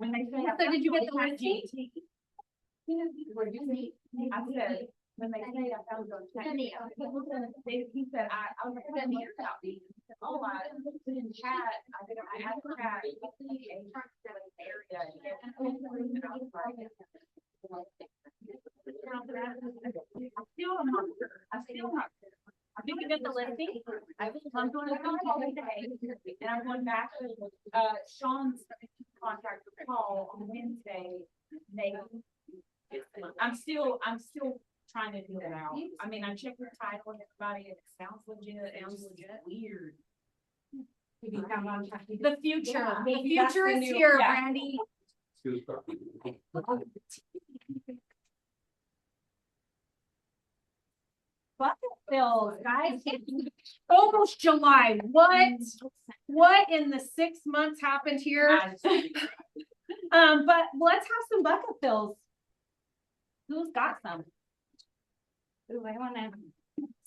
when they say, So did you get the listing? I said, when they say I found those checks, he said, I was like, send me your copy. He said, oh, I didn't chat. I had to chat. I think you get the listing. I'm going to come home today, and I'm going back to, Sean's contact with Paul on Wednesday. I'm still trying to do it out. I mean, I checked the title and everybody, and it sounds legit. It sounds legit. Weird. The future. Yeah. The future is here, Yeah. Brandy. Bucket fills, guys. Almost July. What in the 6 months happened here? But let's have some bucket fills. Who's got some? Ooh,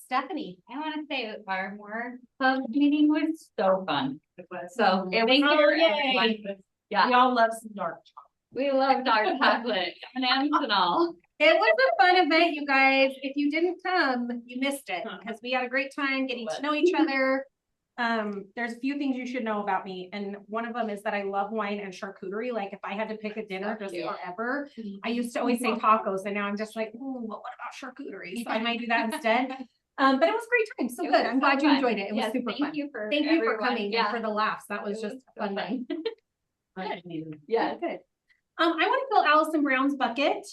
Stephanie. I want to say our more club meeting was so fun. So it was yay. Yeah, Y'all love some dark chocolate. we love dark chocolate, M&Ms and all. It was a fun event, you guys. If you didn't come, you missed it because we had a great time getting to know each other. There's a few things you should know about me, and one of them is that I love wine and charcuterie. Like if I had to pick a dinner just forever, I used to always say tacos, and now I'm just like, oh, well, what about charcuterie? So I might do that instead. But it was a great time. So good. I'm glad you enjoyed it. It was super fun. Thank you for coming and for the laughs. That was just a fun night. Yeah. Good. I want to fill Allison Brown's bucket.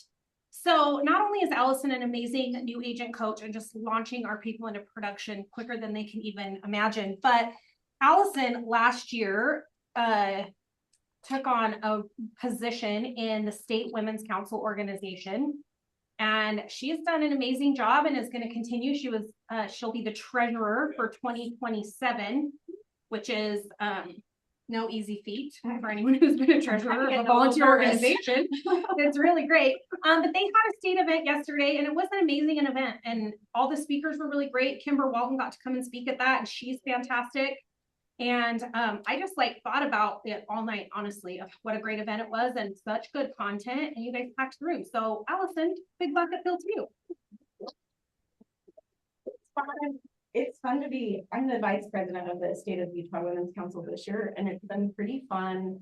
So not only is Allison an amazing new agent coach and just launching our people into production quicker than they can even imagine, but Allison last year took on a position in the State Women's Council organization, and she's done an amazing job and is going to continue. She'll be the treasurer for 2027, which is no easy feat for anyone who's been a treasurer of a volunteer organization. It's really great. But they had a state event yesterday, and it was an amazing event, and all the speakers were really great. Kimber Walton got to come and speak at that, and she's fantastic. And I just thought about it all night, honestly, of what a great event it was and such good content, and you guys packed the room. So Allison, big bucket filled to you. It's fun to be, I'm the vice president of the State of Utah Women's Council this year, and it's been pretty fun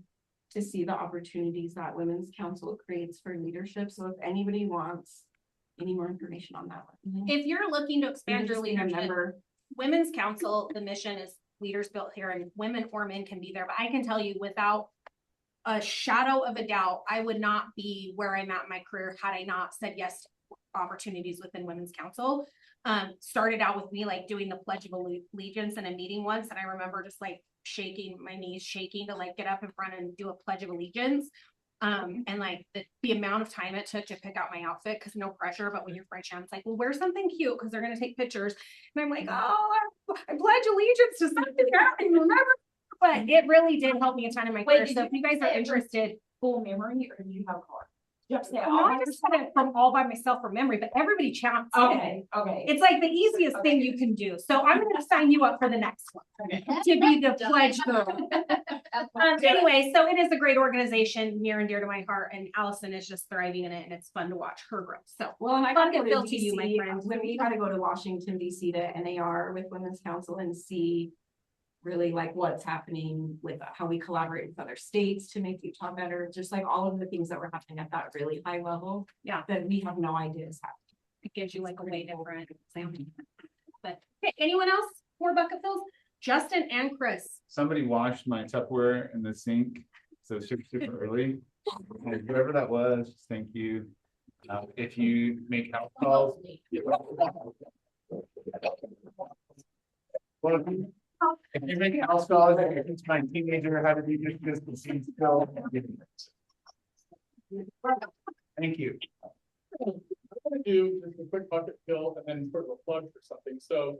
to see the opportunities that Women's Council creates for leadership. So if anybody wants any more information on that one. If you're looking to expand your leadership, member. Women's Council, the mission is leaders built here, and women or men can be there. But I can tell you without a shadow of a doubt, I would not be where I'm at in my career had I not said yes to opportunities within Women's Council. Started out with me doing the Pledge of Allegiance in a meeting once, and I remember just shaking my knees, shaking to get up in front and do a Pledge of Allegiance. And the amount of time it took to pick out my outfit, because no pressure, but when you're French, it's like, well, wear something cute because they're gonna take pictures. And I'm like, oh, I pledge allegiance to something I don't even remember. But it really did help me a ton in my career. So if you guys are interested, Full memory, or do you have cards? You have to say, I just said it from all by myself from memory, but everybody chants. Okay. It's the easiest thing you can do. So I'm going to sign you up for the next one to be the pledge girl. Anyway, so it is a great organization, near and dear to my heart, and Allison is just thriving in it, and it's fun to watch her grow. So well, and I got to go to to you, my friend. When we got to go to Washington DC to NAR with Women's Council and see really what's happening with how we collaborate with other states to make Utah better, just all of the things that were happening at that really high level. Yeah, that we have no idea is happening. It gives you a way different example. But okay, anyone else? More bucket fills? Justin and Chris. Somebody washed my Tupperware in the sink, so super early. And whoever that was, thank you. If you make house calls, if you make house calls, if you teach my teenager how to do this, the seeds go. Thank you. I'm going to do just a quick bucket fill and then sort of a plug for something. So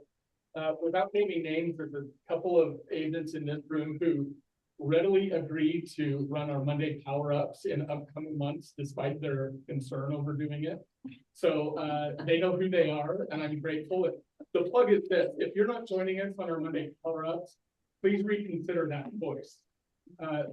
without naming names, there's a couple of agents in this room who readily agreed to run our Monday power-ups in upcoming months, despite their concern over doing it. So they know who they are, and I'm grateful. The plug is this: if you're not joining us on our Monday power-ups, please reconsider that choice.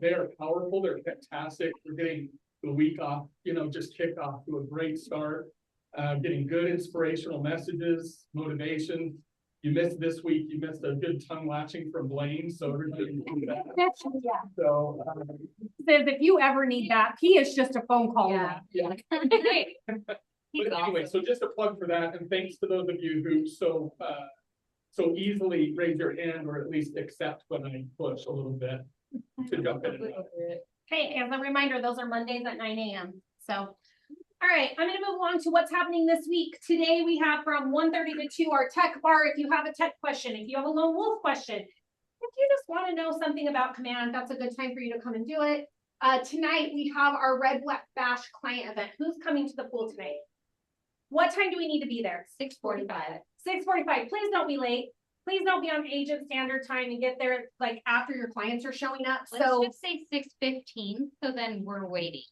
They are powerful, they're fantastic, we're getting the week off, just kicked off to a great start. Getting good inspirational messages, motivation. You missed this week, you missed a good tongue latching from Blaine, so everybody can do that. Yeah. So, Says if you ever need that, he is just a phone call away. Yeah. but anyway, so just a plug for that, and thanks to those of you who so easily raise your hand or at least accept when I push a little bit to jump in. Hey, as a reminder, those are Mondays at 9 a.m. So, all right, I'm gonna move on to what's happening this week. Today we have from 1:30 to 2 our tech bar. If you have a tech question, if you have a lone wolf question, if you just want to know something about Command, that's a good time for you to come and do it. Tonight we have our Red Black Bash client event. Who's coming to the pool tonight? What time do we need to be there? 6:45. 6:45. Please don't be late. Please don't be on agent standard time and get there like after your clients are showing up. Let's So just say 6:15, so then we're waiting.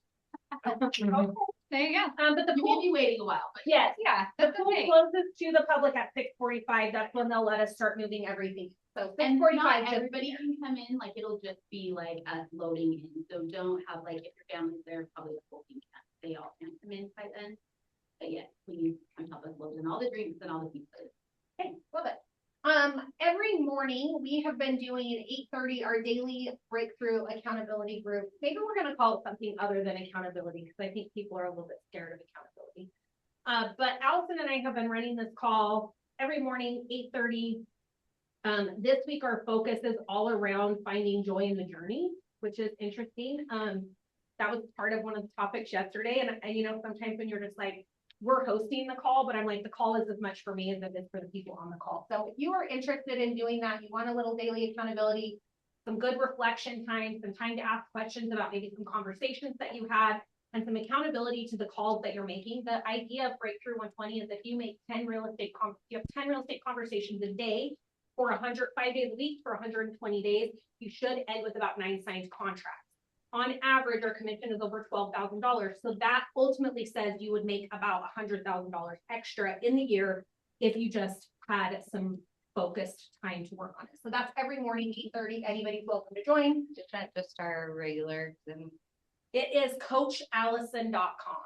There you go. but the You may pool, be waiting a while, but yes, Yeah, the that's pool okay. closes to the public at 6:45. That's when they'll let us start moving everything. So and not 6:45. everybody can come in, like, it'll just be like us loading in, so don't have, like, if your family's there, probably the whole team can, they all can come in by then. But yes, please come help us load in all the drinks and all the pizzas. Okay, love it. Every morning we have been doing at 8:30 our daily breakthrough accountability group. Maybe we're gonna call it something other than accountability because I think people are a little bit scared of accountability. But Allison and I have been running this call every morning, 8:30. This week our focus is all around finding joy in the journey, which is interesting. That was part of one of the topics yesterday, and sometimes when you're just like, we're hosting the call, but I'm like, the call is as much for me as it is for the people on the call. So if you are interested in doing that, you want a little daily accountability, some good reflection time, some time to ask questions about maybe some conversations that you had, and some accountability to the calls that you're making. The idea of Breakthrough 120 is if you make 10 real estate conversations a day for 105 days a week for 120 days, you should end with about 9 signed contracts. On average, our commission is over $12,000. So that ultimately says you would make about $100,000 extra in the year if you just had some focused time to work on it. So that's every morning, 8:30. Anybody's welcome to join. Just not just our regular Zoom. It is coachallison.com.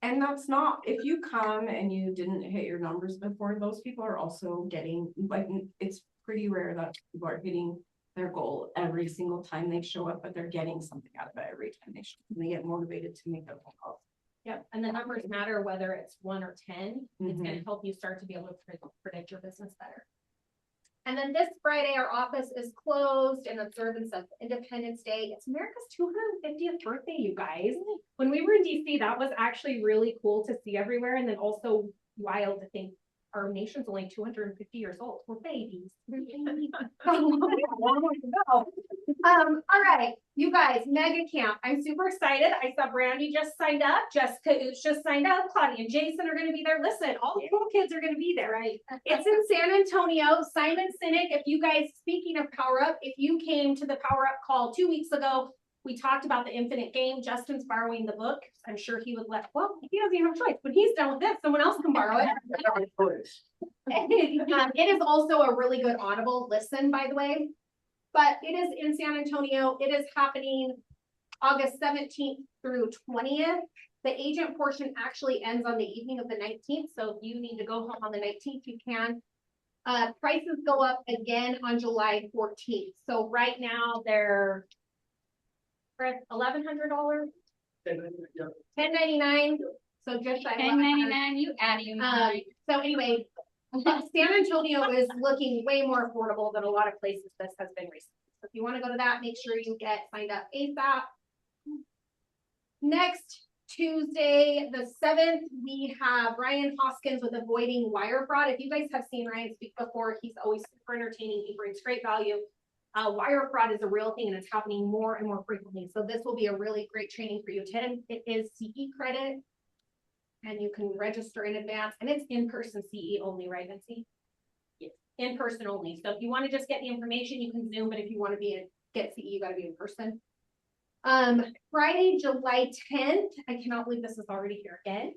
And that's not, if you come and you didn't hit your numbers before, those people are also getting, like, it's pretty rare that people are hitting their goal every single time they show up, but they're getting something out of it every time they show up. They get motivated to make their phone calls. Yep, and the numbers matter whether it's 1 or 10. It's Mhm. gonna help you start to be able to predict your business better. And then this Friday, our office is closed in observance of Independence Day. It's America's 250th birthday, you guys. When we were in DC, that was actually really cool to see everywhere, and then also wild to think our nation's only 250 years old. We're babies. All right, you guys, Mega Camp. I'm super excited. I saw Brandy just signed up. Jessica Ooch just signed up. Claudia and Jason are going to be there. Listen, all the cool kids are going to be there. Right. It's in San Antonio. Simon Sinek. If you guys, speaking of Power Up, if you came to the Power Up call 2 weeks ago, we talked about the infinite game. Justin's borrowing the book. I'm sure he would he doesn't even have a choice. When he's done with this, someone else can borrow it. It is also a really good Audible listen, by the way. But it is in San Antonio. It is happening August 17th through 20th. The agent portion actually ends on the evening of the 19th. So if you need to go home on the 19th, you can. Prices go up again on July 14th. So right now they're $1,100, $10.99. So just shy of $1,100. $10.99, you adding mine. So anyway, San Antonio is looking way more affordable than a lot of places this has been recently. So if you want to go to that, make sure you get signed up ASAP. Next Tuesday, the 7th, we have Ryan Hoskins with Avoiding Wire Fraud. If you guys have seen Ryan speak before, he's always super entertaining. He brings great value. Wire fraud is a real thing and it's happening more and more frequently. So this will be a really great training for you. It is CE credit and you can register in advance, and it's in-person CE only, right, Nancy? Yes, in person only. So if you want to just get the information, you can Zoom, but if you want to get CE, you got to be in person. Friday, July 10th. I cannot believe this is already here again.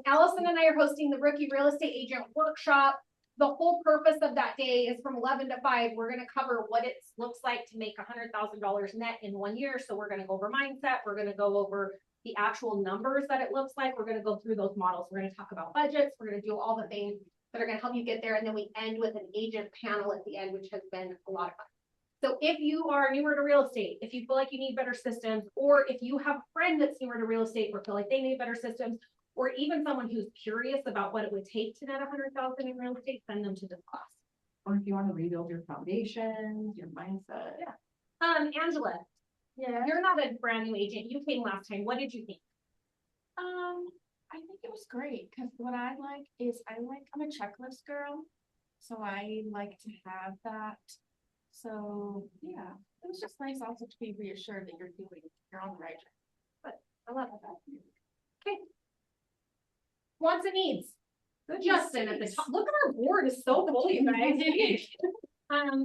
Allison and I are hosting the Rookie Real Estate Agent Workshop. the whole purpose of that day is from 11 to 5, we're gonna cover what it looks like to make $100,000 net in 1 year. So we're gonna go over mindset, we're gonna go over the actual numbers that it looks like, we're gonna go through those models, we're gonna talk about budgets, we're gonna do all the things that are gonna help you get there, and then we end with an agent panel at the end, which has been a lot of fun. So if you are newer to real estate, if you feel like you need better systems, or if you have a friend that's newer to real estate or feel like they need better systems, or even someone who's curious about what it would take to net 100,000 in real estate, send them to this class. Or if you want to rebuild your foundation, your mindset. Angela, Yeah. you're not a brand new agent. You came last time. What did you think? I think it was great, because what I like is I'm a checklist girl. So I like to have that. So, yeah, it was just nice also to be reassured that you're on the right track. I love that. Okay. Wants and needs. Justin at the top. Look at our board is so full, you guys.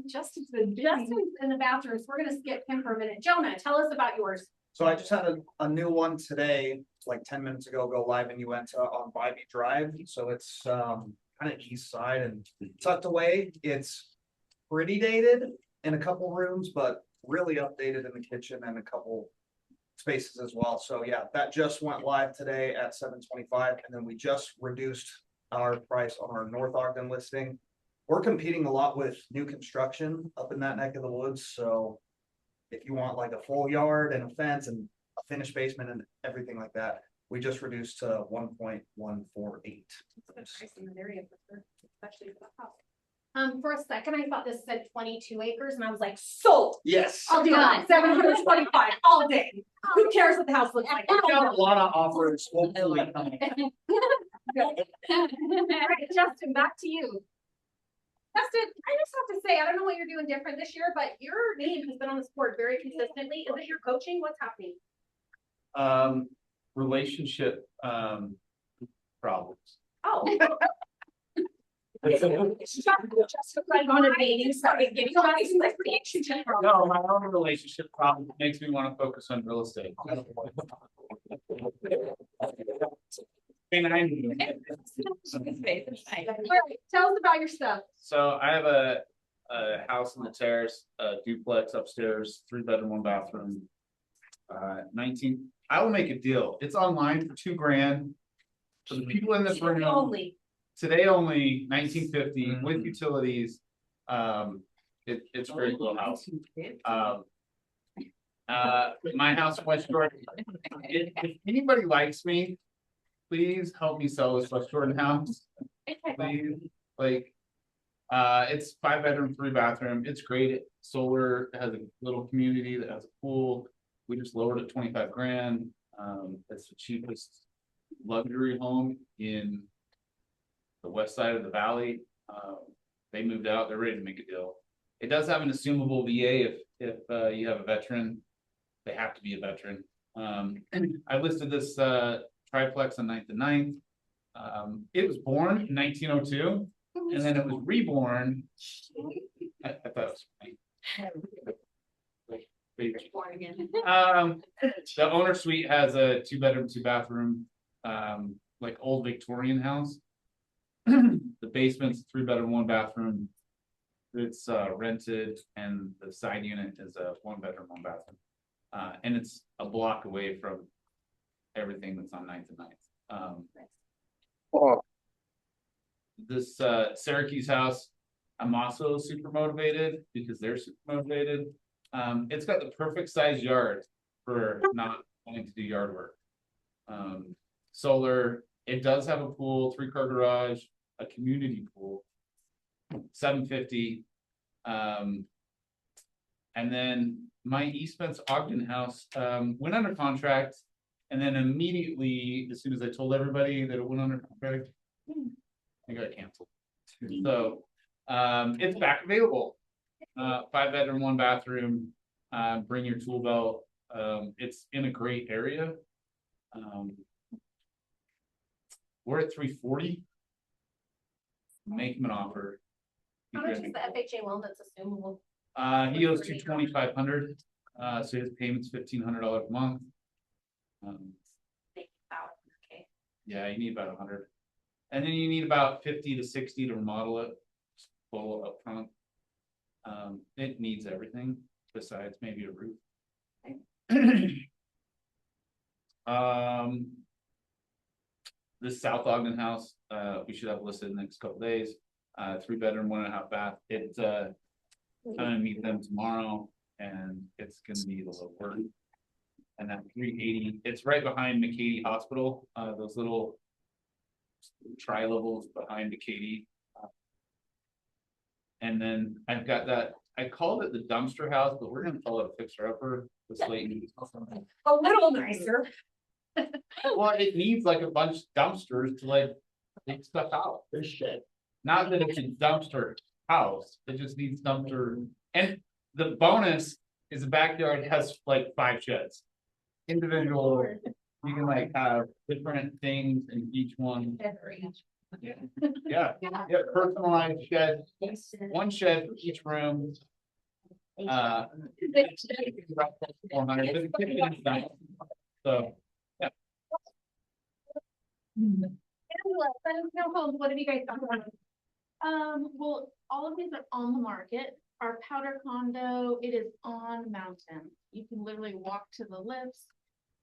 Justin's Justin's in the bathrooms. We're gonna skip him for a minute. Jonah, tell us about yours. So I just had a new one today, like 10 minutes ago, go live in Uinta on Bybee Drive. So it's kind of east side and tucked away. It's pretty dated in a couple rooms, but really updated in the kitchen and a couple spaces as well. So yeah, that just went live today at 7:25, and then we just reduced our price on our North Ogden listing. We're competing a lot with new construction up in that neck of the woods, so if you want like a full yard and a fence and a finished basement and everything like that, we just reduced to 1.148. In that area, especially for the house. For a second, I thought this said 22 acres, and I was like, sold. Yes. I'll do Done. it. 725 all day. Who cares what the house looks like? We've got a lot of offers hopefully coming. All right, Justin, back to you. Justin, I just have to say, I don't know what you're doing different this year, but your name has been on this board very consistently. Is it your coaching? What's happening? Relationship, problems. Oh. Just like on a dating site, getting all these relationship problems. No, my own relationship problem makes me want to focus on real estate. All right, tell us about your stuff. So I have a house in the terrace, a duplex upstairs, 3-bedroom, 1 bathroom. 19, I will make a deal. It's online for $2,000. For the people in this room, Only. today only 1950 with utilities. It's a great little house. My house in West Jordan. If anybody likes me, please help me sell this West Jordan house. Please, like, it's 5-bedroom, 3-bathroom. It's great. Solar, it has a little community that has a pool. We just lowered it $25,000. It's the cheapest luxury home in the west side of the valley. They moved out. They're ready to make a deal. It does have an assumable VA if you have a veteran. They have to be a veteran. I listed this triplex on 9th and 9th. It was born in 1902, and then it was reborn. I thought it was funny. The owner suite has a 2-bedroom, 2-bathroom, like old Victorian house. The basement's a 3-bedroom, 1-bathroom. It's rented, and the side unit is a 1-bedroom, 1-bathroom. And it's a block away from everything that's on 9th and 9th. This Syracuse house, I'm also super motivated because they're super motivated. It's got the perfect size yard for not wanting to do yard work. Solar, it does have a pool, 3-car garage, a community pool, 750. And then my East Spence Ogden house went under contract, and then immediately, as soon as I told everybody that it went under contract, I got canceled. So it's back available. 5-bedroom, 1-bathroom. Bring your tool belt. It's in a great area. We're at 340. Make him an offer. How much is the FHA loan that's assumable? He owes $2,500. So his payment's $1,500 a month. Okay. Yeah, you need about 100. And then you need about 50 to 60 to remodel it, full up front. It needs everything besides maybe a roof. The South Ogden house, we should have listed in the next couple days, 3-bedroom, 1.5 bath, it's, I'm gonna meet them tomorrow, and it's gonna be the low work. And that 380, it's right behind McCady Hospital, those little tri-levels behind McCady. And then I've got that, I called it the dumpster house, but we're gonna call it a fixer-upper, the Slayton. A little nicer. Well, it needs like a bunch of dumpsters to like take stuff out. There's shit. Not that it's a dumpster house, it just needs dumpster. And the bonus is the backyard has like 5 sheds. Individual, you can like have different things in each one. Yeah, personalized shed, 1 shed for each room. 400, but the kitchen is nice. So, Angela, no homes, what have you guys done? Well, all of these are on the market. Our powder condo, it is on mountain. You can literally walk to the lifts.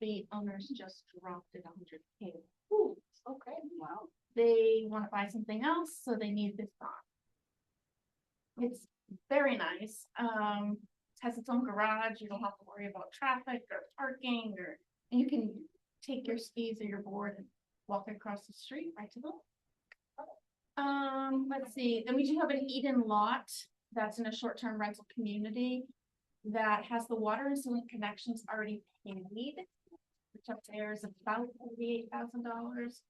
The owners just dropped it 100K. Ooh, okay, wow. They want to buy something else, so they need this on. It's very nice. It has its own garage. You don't have to worry about traffic or parking, and you can take your skis or your board and walk across the street right to the. Let's see, then we do have an Eden lot that's in a short-term rental community that has the water and sewer connections already paid, which up there is about $48,000,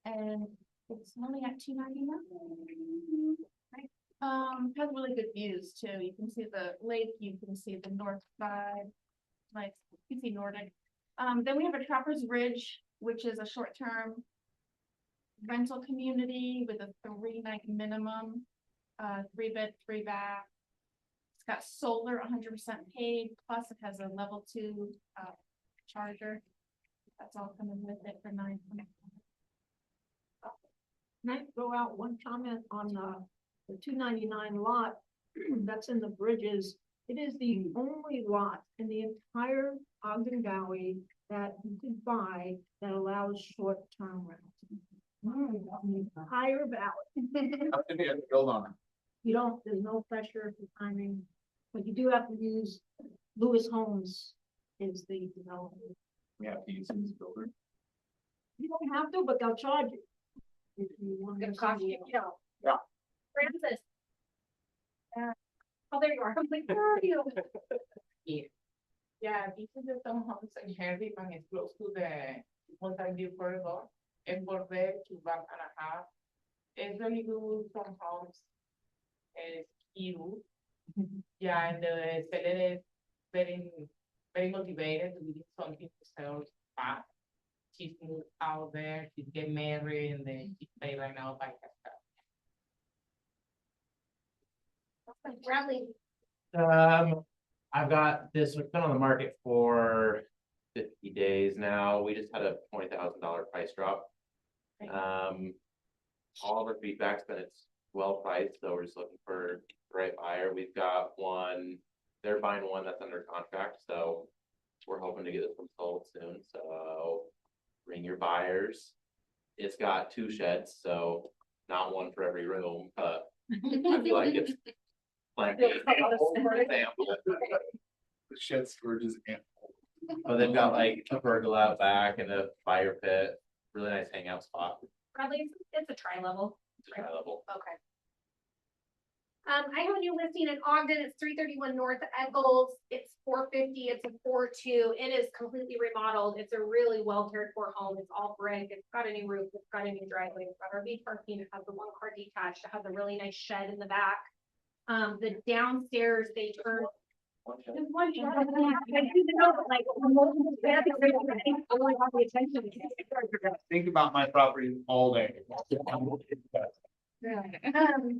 and it's only at $299. Right? Has really good views too. You can see the lake, you can see the north side, like you can see Nordic. Then we have a Trappers Ridge, which is a short-term rental community with a 3-night minimum, 3-bed, 3-bath. It's got solar 100% paid, plus it has a level 2 charger. That's all coming with it for $900. Can I throw out one comment on the 299 lot that's in the Bridges? It is the only lot in the entire Ogden Valley that you can buy that allows short-term rentals. Entire valley. how can you build on it? You don't, there's no pressure for timing, but you do have to use Lewis Homes is the developer. We have to use this builder. You don't have to, but they'll charge you. If you want to. Francis. Oh, there you are. I'm like, where are you? Yeah, this is the townhouse in Henry, and it's close to the Mountain corridor. And for there to 1.5. It's really good townhouse. It's cute. Yeah, and the seller is very, very motivated to do something to sell fast. She's moved out there, she's getting married, and then she's staying right now by herself. Bradley. I've got this, it's been on the market for 50 days now. We just had a $20,000 price drop. All of our feedback's been it's well priced, so we're just looking for the right buyer. We've got one, they're buying one that's under contract, so we're hoping to get this one sold soon. So bring your buyers. It's got 2 sheds, so not one for every room, but I feel like it's plenty. The shed storage is ample. But they've got like a pergola out back and a fire pit, really nice hangout spot. Bradley, it's a tri-level. It's high level. Okay. I have a new listing in Ogden. It's 331 North Eccles. It's 450. It's a 4.2. It is completely remodeled. It's a really well cared for home. It's all brick. It's got a new roof. It's got a new driveway. It's got RV parking. It has the 1-car detached. It has a really nice shed in the back. The downstairs they turn. There's one shed. I do know, like, Think about my property all day.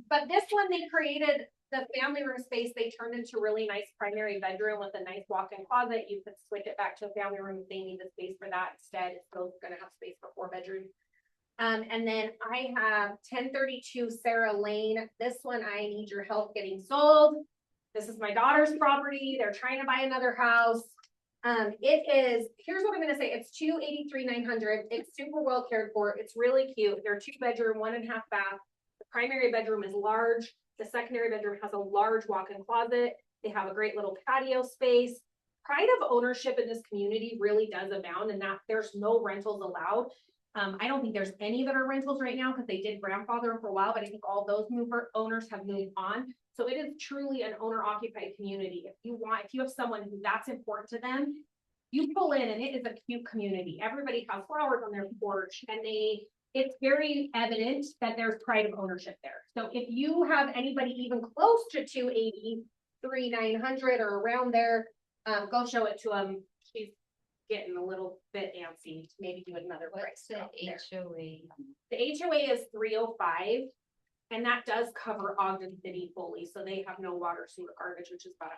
But this one, they created the family room space. They turned into a really nice primary bedroom with a nice walk-in closet. You could switch it back to a family room if they need the space for that instead. It's still gonna have space for 4 bedrooms. And then I have 1032 Sarah Lane. This one I need your help getting sold. This is my daughter's property. They're trying to buy another house. It is, here's what I'm gonna say. It's 283,900. It's super well cared for. It's really cute. They're 2-bedroom, 1.5 bath. The primary bedroom is large. The secondary bedroom has a large walk-in closet. They have a great little patio space. Pride of ownership in this community really does abound, and that there's no rentals allowed. I don't think there's any that are rentals right now because they did grandfather them for a while, but I think all those owners have moved on. So it is truly an owner occupied community. If you have someone who that's important to them, you pull in and it is a cute community. Everybody has flowers on their porch and it's very evident that there's pride of ownership there. So if you have anybody even close to 283,900 or around there, go show it to them. She's getting a little bit antsy to maybe do another price. What's the HOA? The HOA is 305, and that does cover Ogden City fully, so they have no water, sewer, garbage, which is about $100.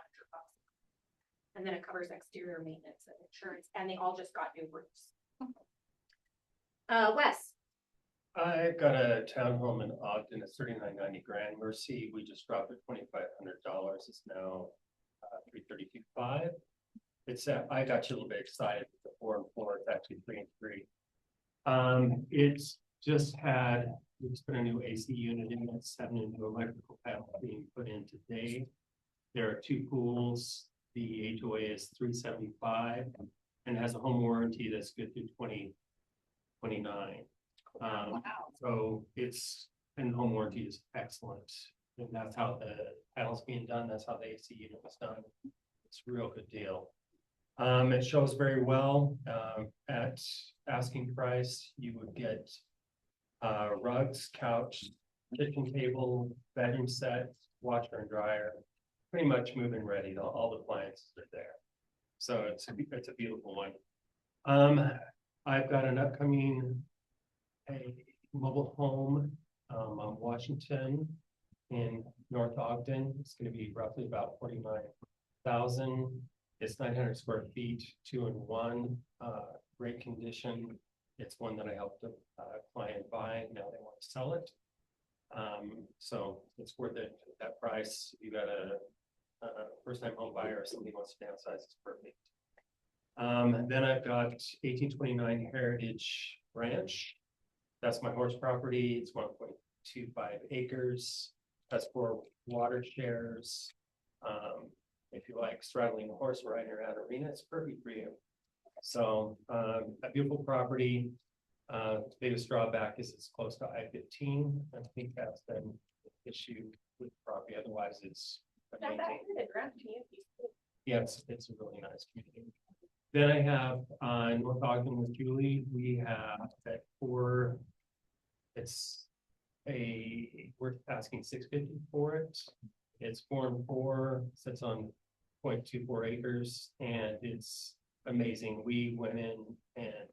And then it covers exterior maintenance and insurance, and they all just got new roofs. Wes. I've got a townhome in Ogden, it's 3990 Grand Mercy. We just dropped it $2,500. It's now 332.5. It's I got you a little bit excited with the 4 and 4. It's actually 3 and 3. It's just we just put a new AC unit in it, 7 new electrical panels being put in today. There are 2 pools. The HOA is $375 and has a home warranty that's good through 2029. So and home warranty is excellent. And that's how the panel's being done. That's how the AC unit was done. It's a real good deal. It shows very well. At asking price, you would get rugs, couch, kitchen table, bedroom set, washer and dryer, pretty much move-in ready. All the appliances are there. So it's a beautiful one. I've got an upcoming mobile home on Washington in North Ogden. It's going to be roughly about 49,000. It's 900 square feet, 2 and 1, great condition. It's one that I helped a client buy. Now they want to sell it. So it's worth it at that price. You got a first-time home buyer or somebody wants to downsize, it's perfect. Then I've got 1829 Heritage Ranch. That's my horse property. It's 1.25 acres. That's for water shares. If you like straddling a horse riding around arena, it's perfect for you. So a beautiful property. The biggest drawback is it's close to I-15. I think that's been the issue with the property. Otherwise, it's amazing. Yeah, it's a really nice community. Then I have North Ogden with Julie. We have that we're asking $650 for it. It's 4 and 4, sits on 0.24 acres, and it's amazing. We went in and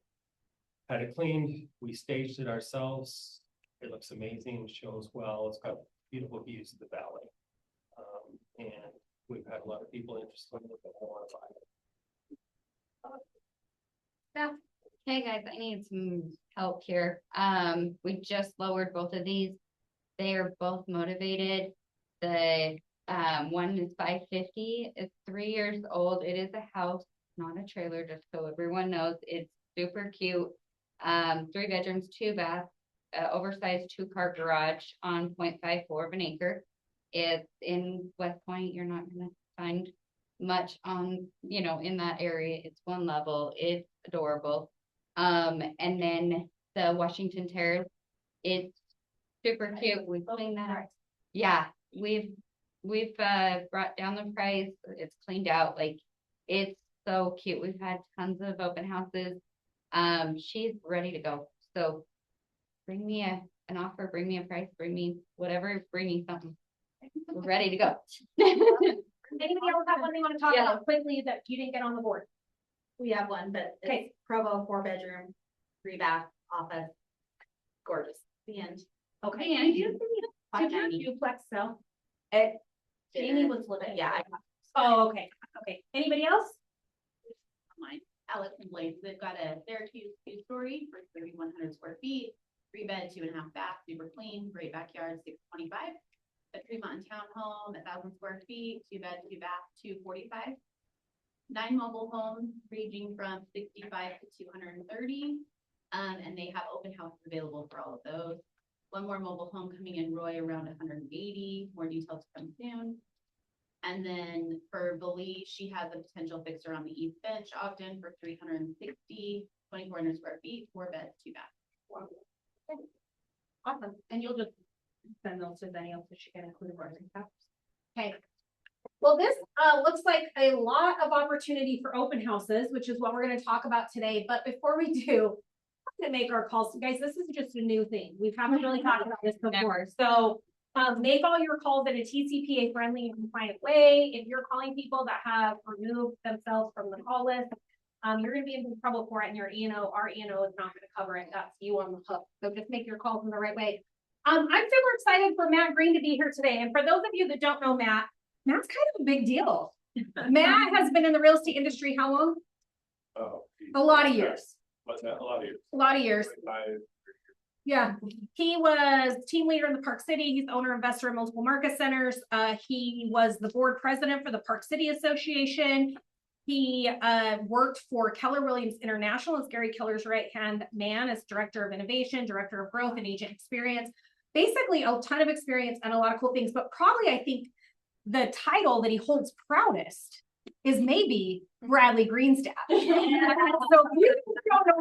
had it cleaned. We staged it ourselves. It looks amazing, shows well. It's got beautiful views of the valley. And we've had a lot of people interested in it that want to buy it. Hey guys, I need some help here. We just lowered both of these. They are both motivated. The one is 550. It's 3 years old. It is a house, not a trailer, just so everyone knows. It's super cute. 3 bedrooms, 2 baths, oversized 2-car garage on 0.54 of an acre. It's in West Point. You're not gonna find much on, in that area. It's 1 level. It's adorable. And then the Washington Terrace, it's super cute. We cleaned that up. Yeah, we've brought down the price. It's cleaned out. Like, it's so cute. We've had tons of open houses. She's ready to go. So bring me an offer, bring me a price, bring me whatever, bring me something. We're ready to go. Anybody else have one they want to talk Yeah. about quickly that you didn't get on the board? We have one, but it's Provo, 4-bedroom, 3-bath, office. Gorgeous. The end. Okay, and you did your duplex sell? Jamie was living. Yeah. Oh, okay. Okay. Anybody else? Mine, Alex and Blaze, they've got they're 2-story for 3,100 square feet. 3-bed, 2.5 bath, super clean, great backyard, 625. A Tremont townhome, 1,000 square feet, 2-bed, 2 bath, 245. 9 mobile homes ranging from 65 to 230. And they have open houses available for all of those. 1 more mobile home coming in Roy around 180, more details to come soon. And then for Belize, she has a potential fixer on the East Bench, Ogden for 360, 2,400 square feet, 4 beds, 2 baths. Awesome. And you'll just send those to Danielle so she can include the. Okay. Well, this looks like a lot of opportunity for open houses, which is what we're going to talk about today. But before we do, I'm going to make our calls. You guys, this is just a new thing. We haven't really talked about this before. So make all your calls in a TCPA friendly and compliant way. If you're calling people that have removed themselves from the call list, you're going to be in trouble for it, and your E&O, our E&O is not going to cover it. That's you on the hook. So just make your calls in the right way. I'm super excited for Matt Green to be here today. And for those of you that don't know Matt, Matt's kind of a big deal. Matt has been in the real estate industry how long? Oh, A lot of years. What's that? A lot of years. A lot of years. Yeah, he was team leader in the Park City. He's owner investor in multiple market centers. He was the board president for the Park City Association. He worked for Keller Williams International as Gary Keller's right-hand man as director of innovation, director of growth, and agent experience. Basically, a ton of experience and a lot of cool things. But probably, I think, the title that he holds proudest is maybe Bradley Greenstaff. So if you don't know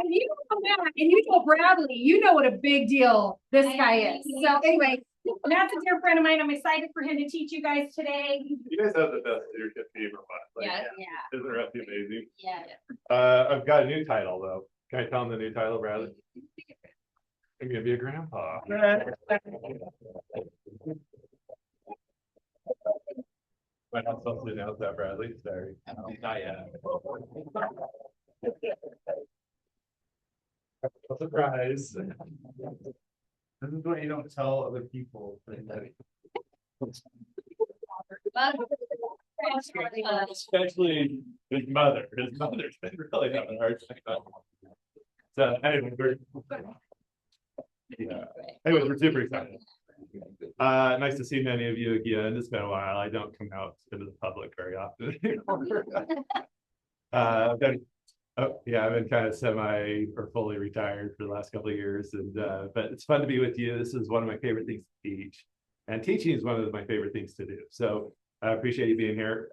and you know Matt and you know Bradley, you know what a big deal this guy is. So anyway, Matt's a dear friend of mine. I'm excited for him to teach you guys today. You guys have the best leadership team of us. Like, Yeah. Isn't Rusty amazing? Yeah. I've got a new title though. Can I tell him the new title, Bradley? I'm gonna be a grandpa. I'm not supposed to announce that, Bradley. Sorry. Not yet. Surprise. This is what you don't tell other people. Especially his mother. His mother's been really having a hard time. So anyway, we're super excited. Nice to see many of you again. It's been a while. I don't come out into the public very often anymore. I've been kind of semi or fully retired for the last couple of years, and but it's fun to be with you. This is one of my favorite things to teach, and teaching is one of my favorite things to do. So I appreciate you being here.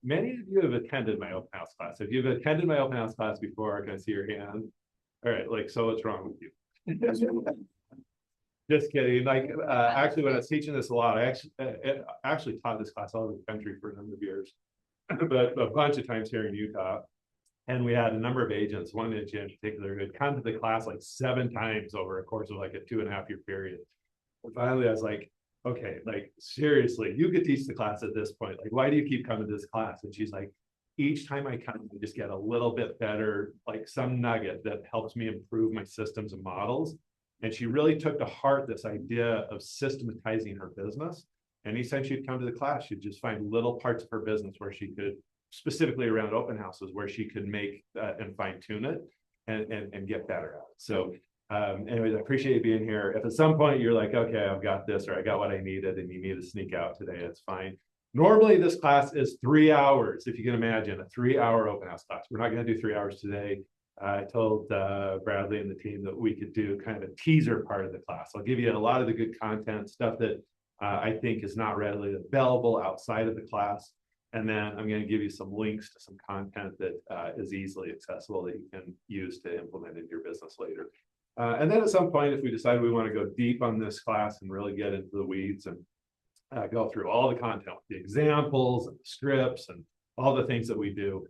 Many of you have attended my open house class. If you've attended my open house class before, can I see your hand? All right, like, so what's wrong with you? Just kidding. Like, actually, when I was teaching this a lot, I actually taught this class all over the country for a number of years, but a bunch of times here in Utah. And we had a number of agents, one agent in particular, who had come to the class like 7 times over a course of like a 2.5-year period. And finally, I was like, okay, like, seriously, you could teach the class at this point. Like, why do you keep coming to this class? And she's like, each time I come, I just get a little bit better, like some nugget that helps me improve my systems and models. And she really took to heart this idea of systematizing her business. And each time she'd come to the class, she'd just find little parts of her business where she could, specifically around open houses, where she could make and fine tune it and get better at it. So anyways, I appreciate you being here. If at some point you're like, okay, I've got this, or I got what I needed, and you need to sneak out today, it's fine. Normally this class is 3 hours, if you can imagine, a 3-hour open house class. We're not going to do 3 hours today. I told Bradley and the team that we could do kind of a teaser part of the class. I'll give you a lot of the good content, stuff that I think is not readily available outside of the class. And then I'm going to give you some links to some content that is easily accessible that you can use to implement in your business later. And then at some point, if we decide we want to go deep on this class and really get into the weeds and go through all the content, the examples and the scripts and all the things that we do,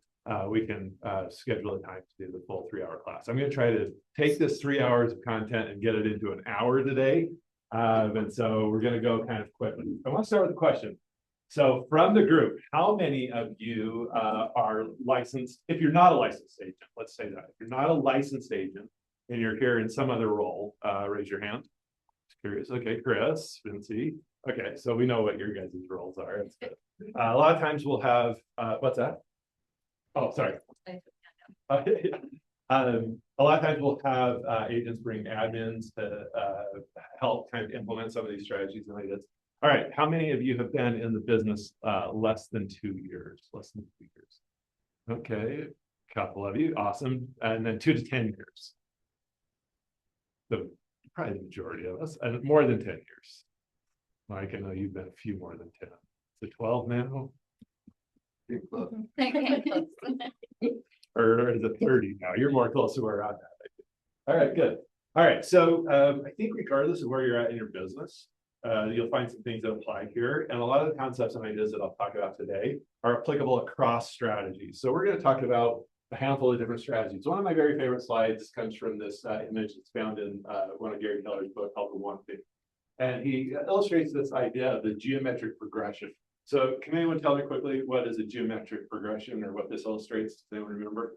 we can schedule a time to do the full 3-hour class. I'm going to try to take this 3 hours of content and get it into an hour today. And so we're going to go kind of quickly. I want to start with a question. So from the group, how many of you are licensed? If you're not a licensed agent, let's say that. If you're not a licensed agent and you're here in some other role, raise your hand. Just curious. Okay, Chris, Vinci. Okay, so we know what your guys' roles are. That's good. A lot of times we'll have, what's that? Oh, sorry. A lot of times we'll have agents bring admins to help kind of implement some of these strategies and ideas. All right, how many of you have been in the business less than 2 years? Less than 2 years. Okay, a couple of you, awesome. And then 2 to 10 years. Probably the majority of us, and more than 10 years. Mike, I know you've been a few more than 10. So 12 now? Or is it 30 now? You're more close to where I'm at. All right, good. All right, so I think regardless of where you're at in your business, you'll find some things that apply here. And a lot of the concepts and ideas that I'll talk about today are applicable across strategies. So we're going to talk about a handful of different strategies. One of my very favorite slides comes from this image that's found in one of Gary Keller's book called The One Thing. And he illustrates this idea of the geometric progression. So can anyone tell me quickly what is a geometric progression or what this illustrates? Does anyone remember?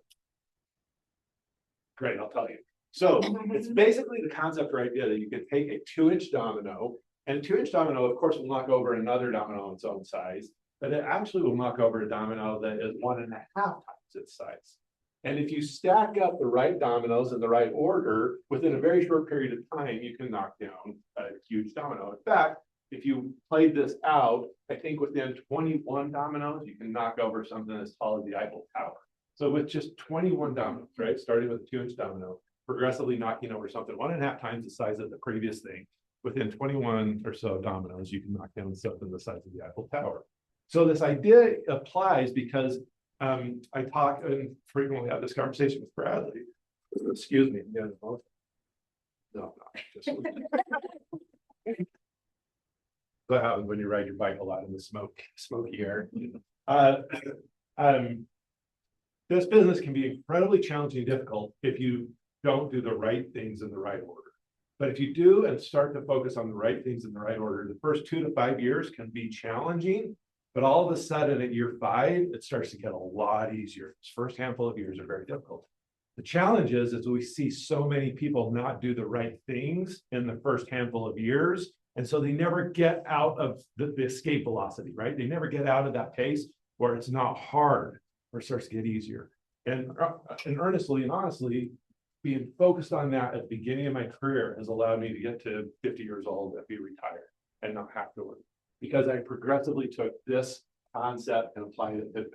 Great, I'll tell you. So it's basically the concept or idea that you can take a 2-inch domino, and a 2-inch domino, of course, will knock over another domino its own size, but it actually will knock over a domino that is 1.5 times its size. And if you stack up the right dominoes in the right order, within a very short period of time, you can knock down a huge domino. In fact, if you played this out, I think within 21 dominoes, you can knock over something as tall as the Eiffel Tower. So with just 21 dominoes, right, starting with a 2-inch domino, progressively knocking over something 1.5 times the size of the previous thing, within 21 or so dominoes, you can knock down something the size of the Eiffel Tower. So this idea applies because I talk and frequently have this conversation with Bradley. Excuse me. Yeah, no, just what happens when you ride your bike a lot in the smoky air. This business can be incredibly challenging and difficult if you don't do the right things in the right order. But if you do and start to focus on the right things in the right order, the first 2 to 5 years can be challenging, but all of a sudden at year 5, it starts to get a lot easier. This first handful of years are very difficult. The challenge is we see so many people not do the right things in the first handful of years. And so they never get out of the escape velocity, right? They never get out of that pace where it's not hard or starts to get easier. And earnestly and honestly, being focused on that at the beginning of my career has allowed me to get to 50 years old and be retired and not have to work. Because I progressively took this concept and applied it to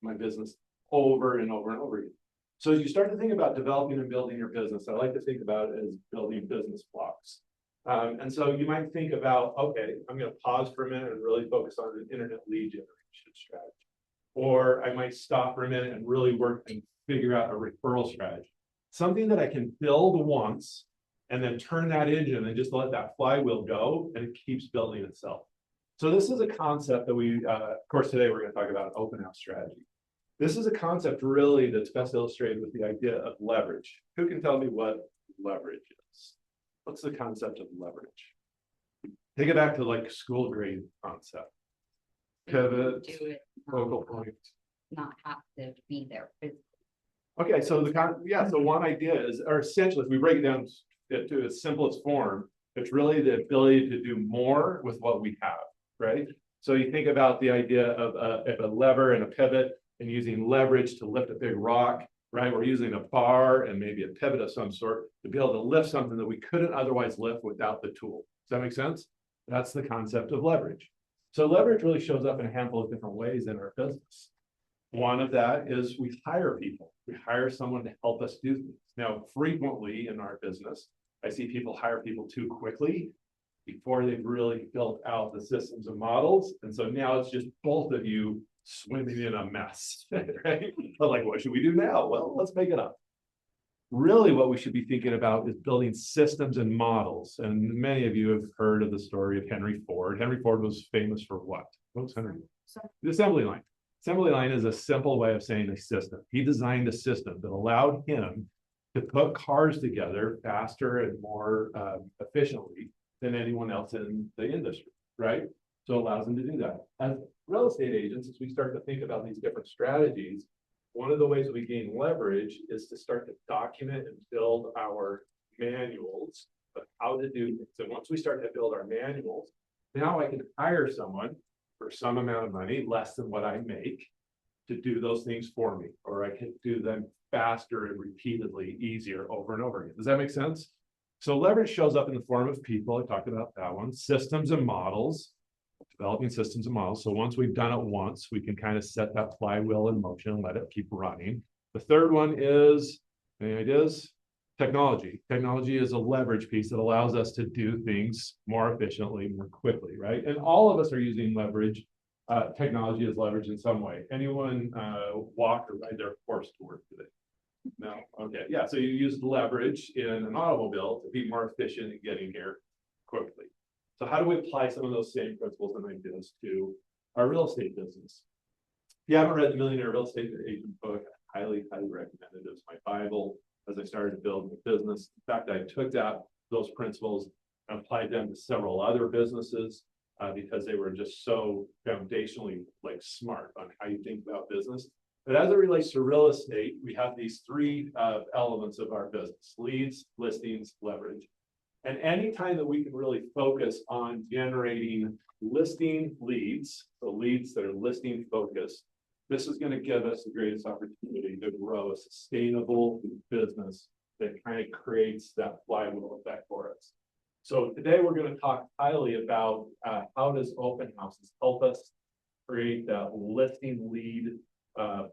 my business over and over and over again. So as you start to think about developing and building your business, I like to think about it as building business blocks. And so you might think about, okay, I'm going to pause for a minute and really focus on an internet lead generation strategy. Or I might stop for a minute and really work and figure out a referral strategy. Something that I can build once and then turn that engine and just let that flywheel go, and it keeps building itself. So this is a concept that we, of course, today we're going to talk about an open house strategy. This is a concept really that's best illustrated with the idea of leverage. Who can tell me what leverage is? What's the concept of leverage? Take it back to like school grade concept. Pivot, focal point. Not have to be there physically. Okay, so so one idea is, or essentially, if we break it down to its simplest form, it's really the ability to do more with what we have, right? So you think about the idea of a lever and a pivot and using leverage to lift a big rock, right? We're using a bar and maybe a pivot of some sort to be able to lift something that we couldn't otherwise lift without the tool. Does that make sense? That's the concept of leverage. So leverage really shows up in a handful of different ways in our business. One of that is we hire people. We hire someone to help us do things. Now, frequently in our business, I see people hire people too quickly before they've really built out the systems and models. And so now it's just both of you swimming in a mess, right? But like, what should we do now? Well, let's make it up. Really what we should be thinking about is building systems and models. And many of you have heard of the story of Henry Ford. Henry Ford was famous for what? What was Henry? The assembly line. Assembly line is a simple way of saying a system. He designed a system that allowed him to put cars together faster and more efficiently than anyone else in the industry, right? So it allows them to do that. As real estate agents, as we start to think about these different strategies, one of the ways we gain leverage is to start to document and build our manuals of how to do things. And once we start to build our manuals, now I can hire someone for some amount of money, less than what I make, to do those things for me, or I can do them faster and repeatedly, easier over and over again. Does that make sense? So leverage shows up in the form of people. I talked about that one. Systems and models, developing systems and models. So once we've done it once, we can kind of set that flywheel in motion and let it keep running. The third one is, any ideas? Technology. Technology is a leverage piece that allows us to do things more efficiently, more quickly, right? And all of us are using leverage. Technology is leverage in some way. Anyone walk or ride their horse to work today? No? Okay, yeah, so you use leverage in an automobile to be more efficient in getting here quickly. So how do we apply some of those same principles and ideas to our real estate business? If you haven't read the Millionaire Real Estate Agent book, I highly recommend it. It was my Bible as I started to build the business. In fact, I took those principles and applied them to several other businesses because they were just so foundationally smart on how you think about business. But as it relates to real estate, we have these three elements of our business: leads, listings, leverage. And anytime that we can really focus on generating listing leads, so leads that are listing focused, this is going to give us the greatest opportunity to grow a sustainable business that kind of creates that flywheel effect for us. So today we're going to talk highly about how does open houses help us create that listing lead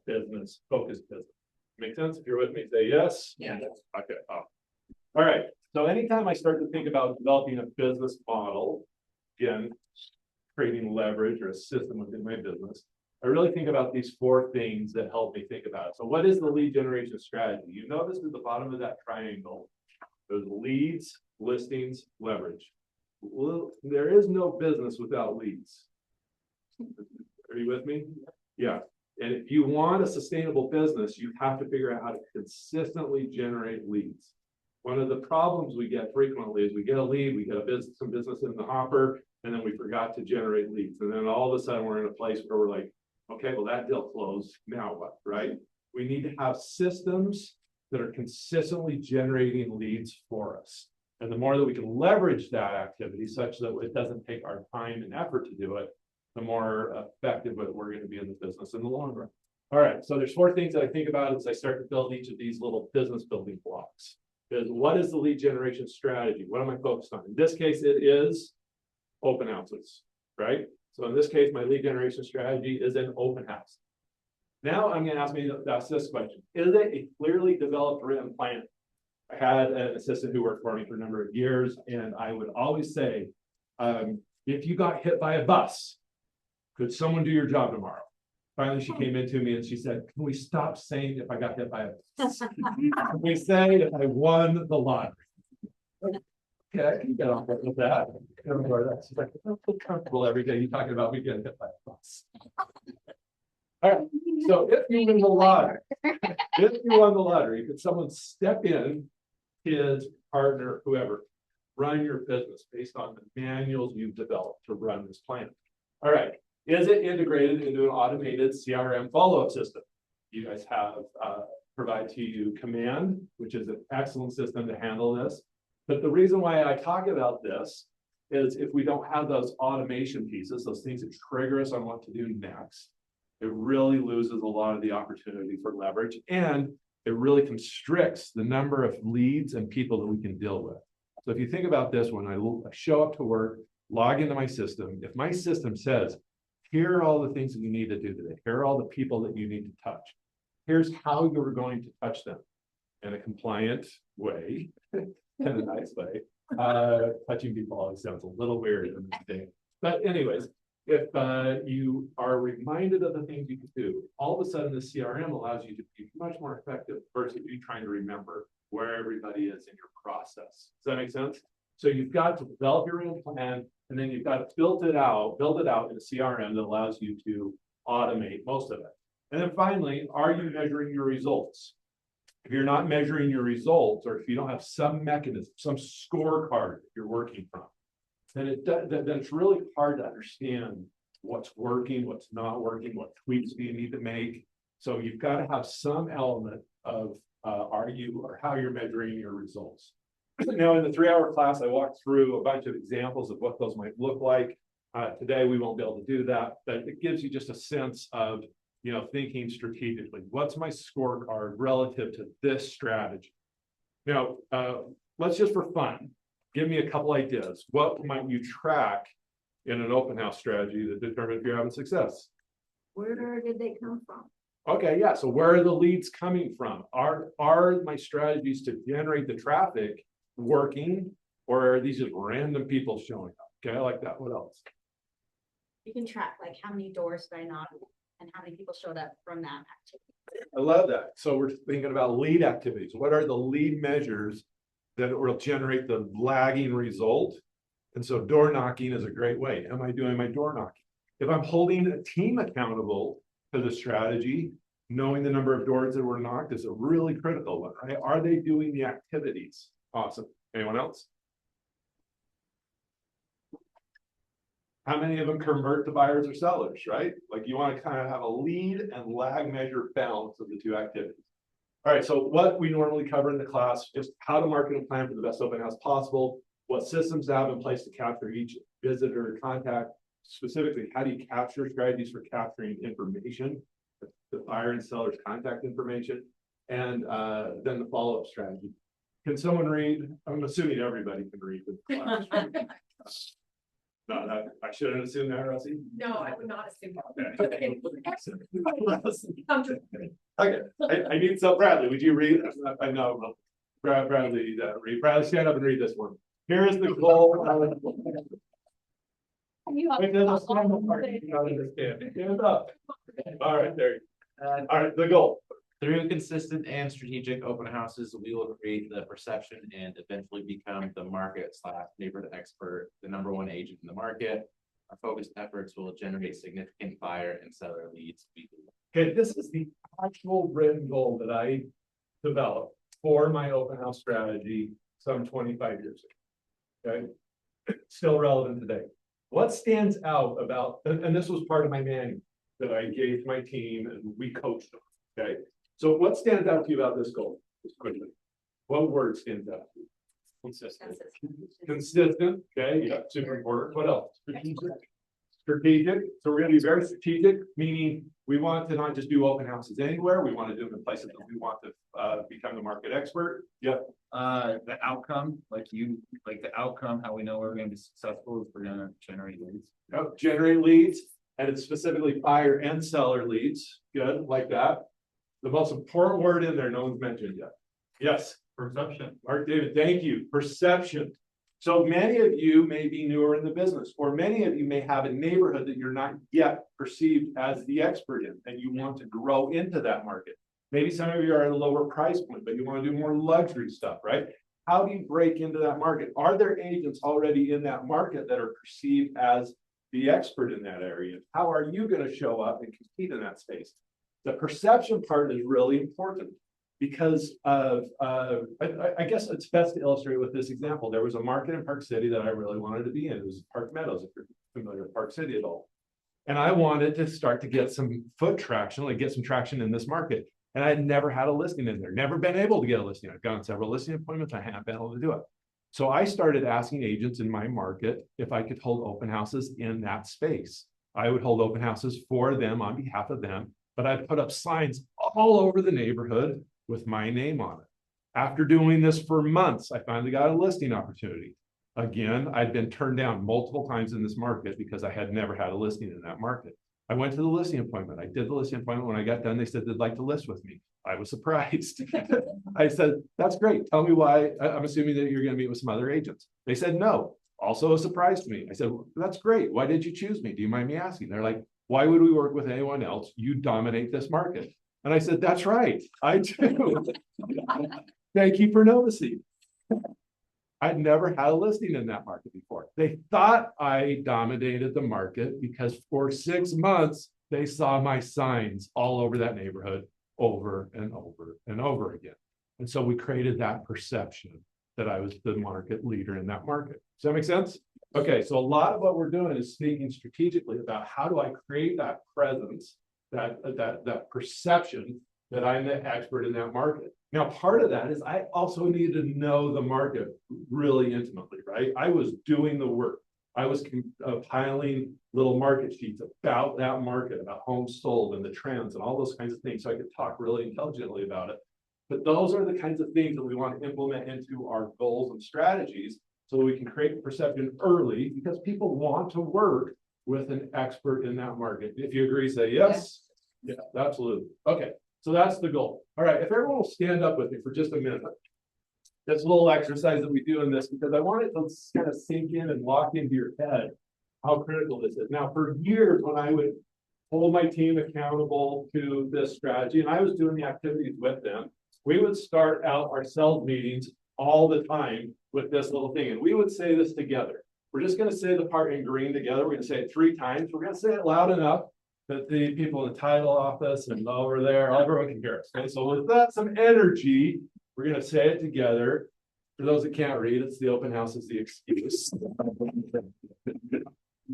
business, focused business. Make sense? If you're with me, say yes. Yeah. Okay. All right. So anytime I start to think about developing a business model, again, creating leverage or a system within my business, I really think about these four things that help me think about it. So what is the lead generation strategy? You notice at the bottom of that triangle, there's leads, listings, leverage. Well, there is no business without leads. Are you with me? Yeah. And if you want a sustainable business, you have to figure out how to consistently generate leads. One of the problems we get frequently is we get a lead, we get some business in the hopper, and then we forgot to generate leads. And then all of a sudden we're in a place where we're like, okay, well, that deal closed, now what, right? We need to have systems that are consistently generating leads for us. And the more that we can leverage that activity such that it doesn't take our time and effort to do it, the more effective we're going to be in the business in the long run. All right, so there's four things that I think about as I start to build each of these little business building blocks. What is the lead generation strategy? What am I focused on? In this case, it is open houses, right? So in this case, my lead generation strategy is an open house. Now I'm going to ask this question. Is it a clearly developed written plan? I had an assistant who worked for me for a number of years, and I would always say, if you got hit by a bus, could someone do your job tomorrow? Finally, she came into me and she said, can we stop saying if I got hit by a bus? Can we say if I won the lottery? Okay, I can get on with that. She's like, I don't feel comfortable every day you talking about me getting hit by a bus. All right, so if you win the lottery, could someone step in, kids, partner, whoever, run your business based on the manuals you've developed to run this plan? All right, is it integrated into an automated CRM follow-up system? You guys have provide to you Command, which is an excellent system to handle this. But the reason why I talk about this is if we don't have those automation pieces, those things that trigger us on what to do next, it really loses a lot of the opportunity for leverage, and it really constricts the number of leads and people that we can deal with. So if you think about this, when I show up to work, log into my system, if my system says, here are all the things that you need to do today, here are all the people that you need to touch, here's how you're going to touch them in a compliant way, in a nice way. Touching people always sounds a little weird in this day. But anyways, if you are reminded of the things you can do, all of a sudden the CRM allows you to be much more effective versus you trying to remember where everybody is in your process. Does that make sense? So you've got to develop your own plan, and then you've got to build it out in a CRM that allows you to automate most of it. And then finally, are you measuring your results? If you're not measuring your results, or if you don't have some mechanism, some scorecard that you're working from, then it's really hard to understand what's working, what's not working, what tweaks do you need to make. So you've got to have some element of how you're measuring your results. Now, in the 3-hour class, I walked through a bunch of examples of what those might look like. Today, we won't be able to do that, but it gives you just a sense of thinking strategically. What's my scorecard relative to this strategy? Now, let's just for fun, give me a couple ideas. What might you track in an open house strategy to determine if you're having success? Where did they come from? Okay, yeah, so where are the leads coming from? Are my strategies to generate the traffic working, or are these just random people showing up? Okay, I like that. What else? You can track like how many doors did I knock and how many people showed up from that activity. I love that. So we're thinking about lead activities. What are the lead measures that will generate the lagging result? And so door knocking is a great way. Am I doing my door knocking? If I'm holding a team accountable to the strategy, knowing the number of doors that were knocked is a really critical one, right? Are they doing the activities? Awesome. Anyone else? How many of them convert to buyers or sellers, right? Like you want to kind of have a lead and lag measure balance of the two activities. All right, so what we normally cover in the class is how to market and plan for the best open house possible, what systems to have in place to capture each visitor or contact, specifically, how do you capture strategies for capturing information, the buyer and seller's contact information, and then the follow-up strategy. Can someone read? I'm assuming everybody can read the class. No, I shouldn't assume that, Russie. No, I would not assume. Okay, I need some. Bradley, would you read? I know. Bradley, read. Bradley, stand up and read this one. Here is the goal. Wait, there's a final part you don't understand. Stand up. All right, there you go. All right, the goal. Through consistent and strategic open houses, we will create the perception and eventually become the market/neighborhood expert, the #1 agent in the market. Our focused efforts will generate significant buyer and seller leads weekly. Okay, this is the actual written goal that I developed for my open house strategy some 25 years ago. Okay, still relevant today. What stands out about, and this was part of my manual that I gave my team and we coached them. Okay, so what stands out to you about this goal? Just quickly, what word stands out to you? Consistent. Consistent, okay, yeah, super important. What else? Strategic. So we're gonna be very strategic, meaning we want to not just do open houses anywhere. We want to do them in places that we want to become the market expert. Yep. The outcome, like the outcome, how we know we're gonna be successful is we're gonna generate leads. Oh, generate leads, and it's specifically buyer and seller leads. Good, like that. The most important word in there, no one's mentioned yet. Yes. Perception. Mark David, thank you. Perception. So many of you may be newer in the business, or many of you may have a neighborhood that you're not yet perceived as the expert in, and you want to grow into that market. Maybe some of you are at a lower price point, but you want to do more luxury stuff, right? How do you break into that market? Are there agents already in that market that are perceived as the expert in that area? How are you going to show up and compete in that space? The perception part is really important because of, I guess it's best to illustrate with this example. There was a market in Park City that I really wanted to be in. It was Park Meadows, if you're familiar with Park City at all. And I wanted to start to get some foot traction, like get some traction in this market. And I had never had a listing in there, never been able to get a listing. I've gone several listing appointments. I haven't been able to do it. So I started asking agents in my market if I could hold open houses in that space. I would hold open houses for them on behalf of them, but I'd put up signs all over the neighborhood with my name on it. After doing this for months, I finally got a listing opportunity. Again, I'd been turned down multiple times in this market because I had never had a listing in that market. I went to the listing appointment. I did the listing appointment. When I got done, they said they'd like to list with me. I was surprised. I said, that's great. Tell me why. I'm assuming that you're going to meet with some other agents. They said, no. Also a surprise to me. I said, well, that's great. Why did you choose me? Do you mind me asking? They're like, why would we work with anyone else? You dominate this market. And I said, that's right. I do. Thank you for noticing. I'd never had a listing in that market before. They thought I dominated the market because for 6 months, they saw my signs all over that neighborhood over and over and over again. And so we created that perception that I was the market leader in that market. Does that make sense? Okay, so a lot of what we're doing is thinking strategically about how do I create that presence, that perception that I'm the expert in that market. Now, part of that is I also need to know the market really intimately, right? I was doing the work. I was compiling little market sheets about that market, about homes sold and the trends and all those kinds of things, so I could talk really intelligently about it. But those are the kinds of things that we want to implement into our goals and strategies, so that we can create perception early, because people want to work with an expert in that market. If you agree, say yes. Yeah, absolutely. Okay, so that's the goal. All right, if everyone will stand up with me for just a minute. This little exercise that we do in this, because I want it to kind of sink in and lock into your head how critical this is. Now, for years, when I would hold my team accountable to this strategy, and I was doing the activities with them, we would start out our sales meetings all the time with this little thing, and we would say this together. We're just going to say the part in green together. We're going to say it 3 times. We're going to say it loud enough that the people in the title office and over there, everyone can hear us. Okay, so with that, some energy, we're going to say it together. For those that can't read, it's the open house is the excuse.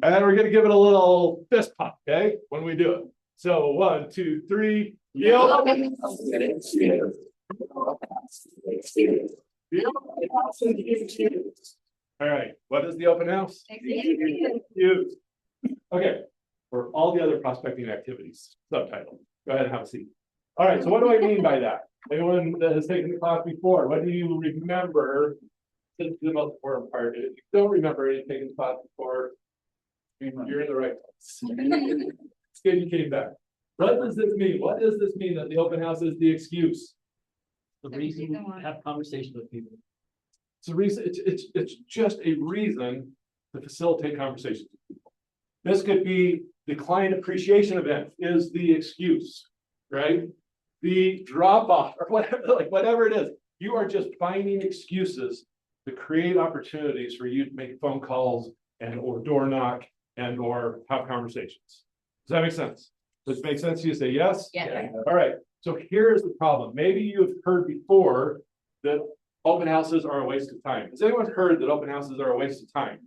And then we're going to give it a little fist pump, okay, when we do it. So 1, 2, 3. The open house is the excuse. All right, what is the open house? Excuse. Okay, for all the other prospecting activities, subtitle. Go ahead and have a seat. All right, so what do I mean by that? Anyone that has taken the class before, what do you remember? This is the most important part. If you don't remember any taking the class before, you're in the right place. It's good you came back. What does this mean? What does this mean that the open house is the excuse? The reason to have conversations with people. It's a reason, it's just a reason to facilitate conversations with people. This could be the client appreciation event is the excuse, right? The drop off or whatever, like whatever it is, you are just finding excuses to create opportunities for you to make phone calls and or door knock and or have conversations. Does that make sense? Does it make sense to you? Say yes? Yeah. All right. So here's the problem. Maybe you've heard before that open houses are a waste of time. Has anyone heard that open houses are a waste of time?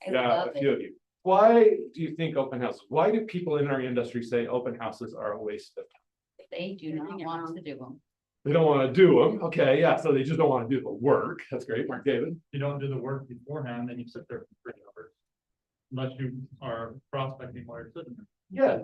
Yeah, a few of you. Why do you think open houses? Why do people in our industry say open houses are a waste of time? They do not want to do them. They don't want to do them. Okay, yeah, so they just don't want to do the work. That's great, Mark David. You don't do the work beforehand, then you sit there for 3 hours. Unless you are prospecting while you're sitting there. Yeah,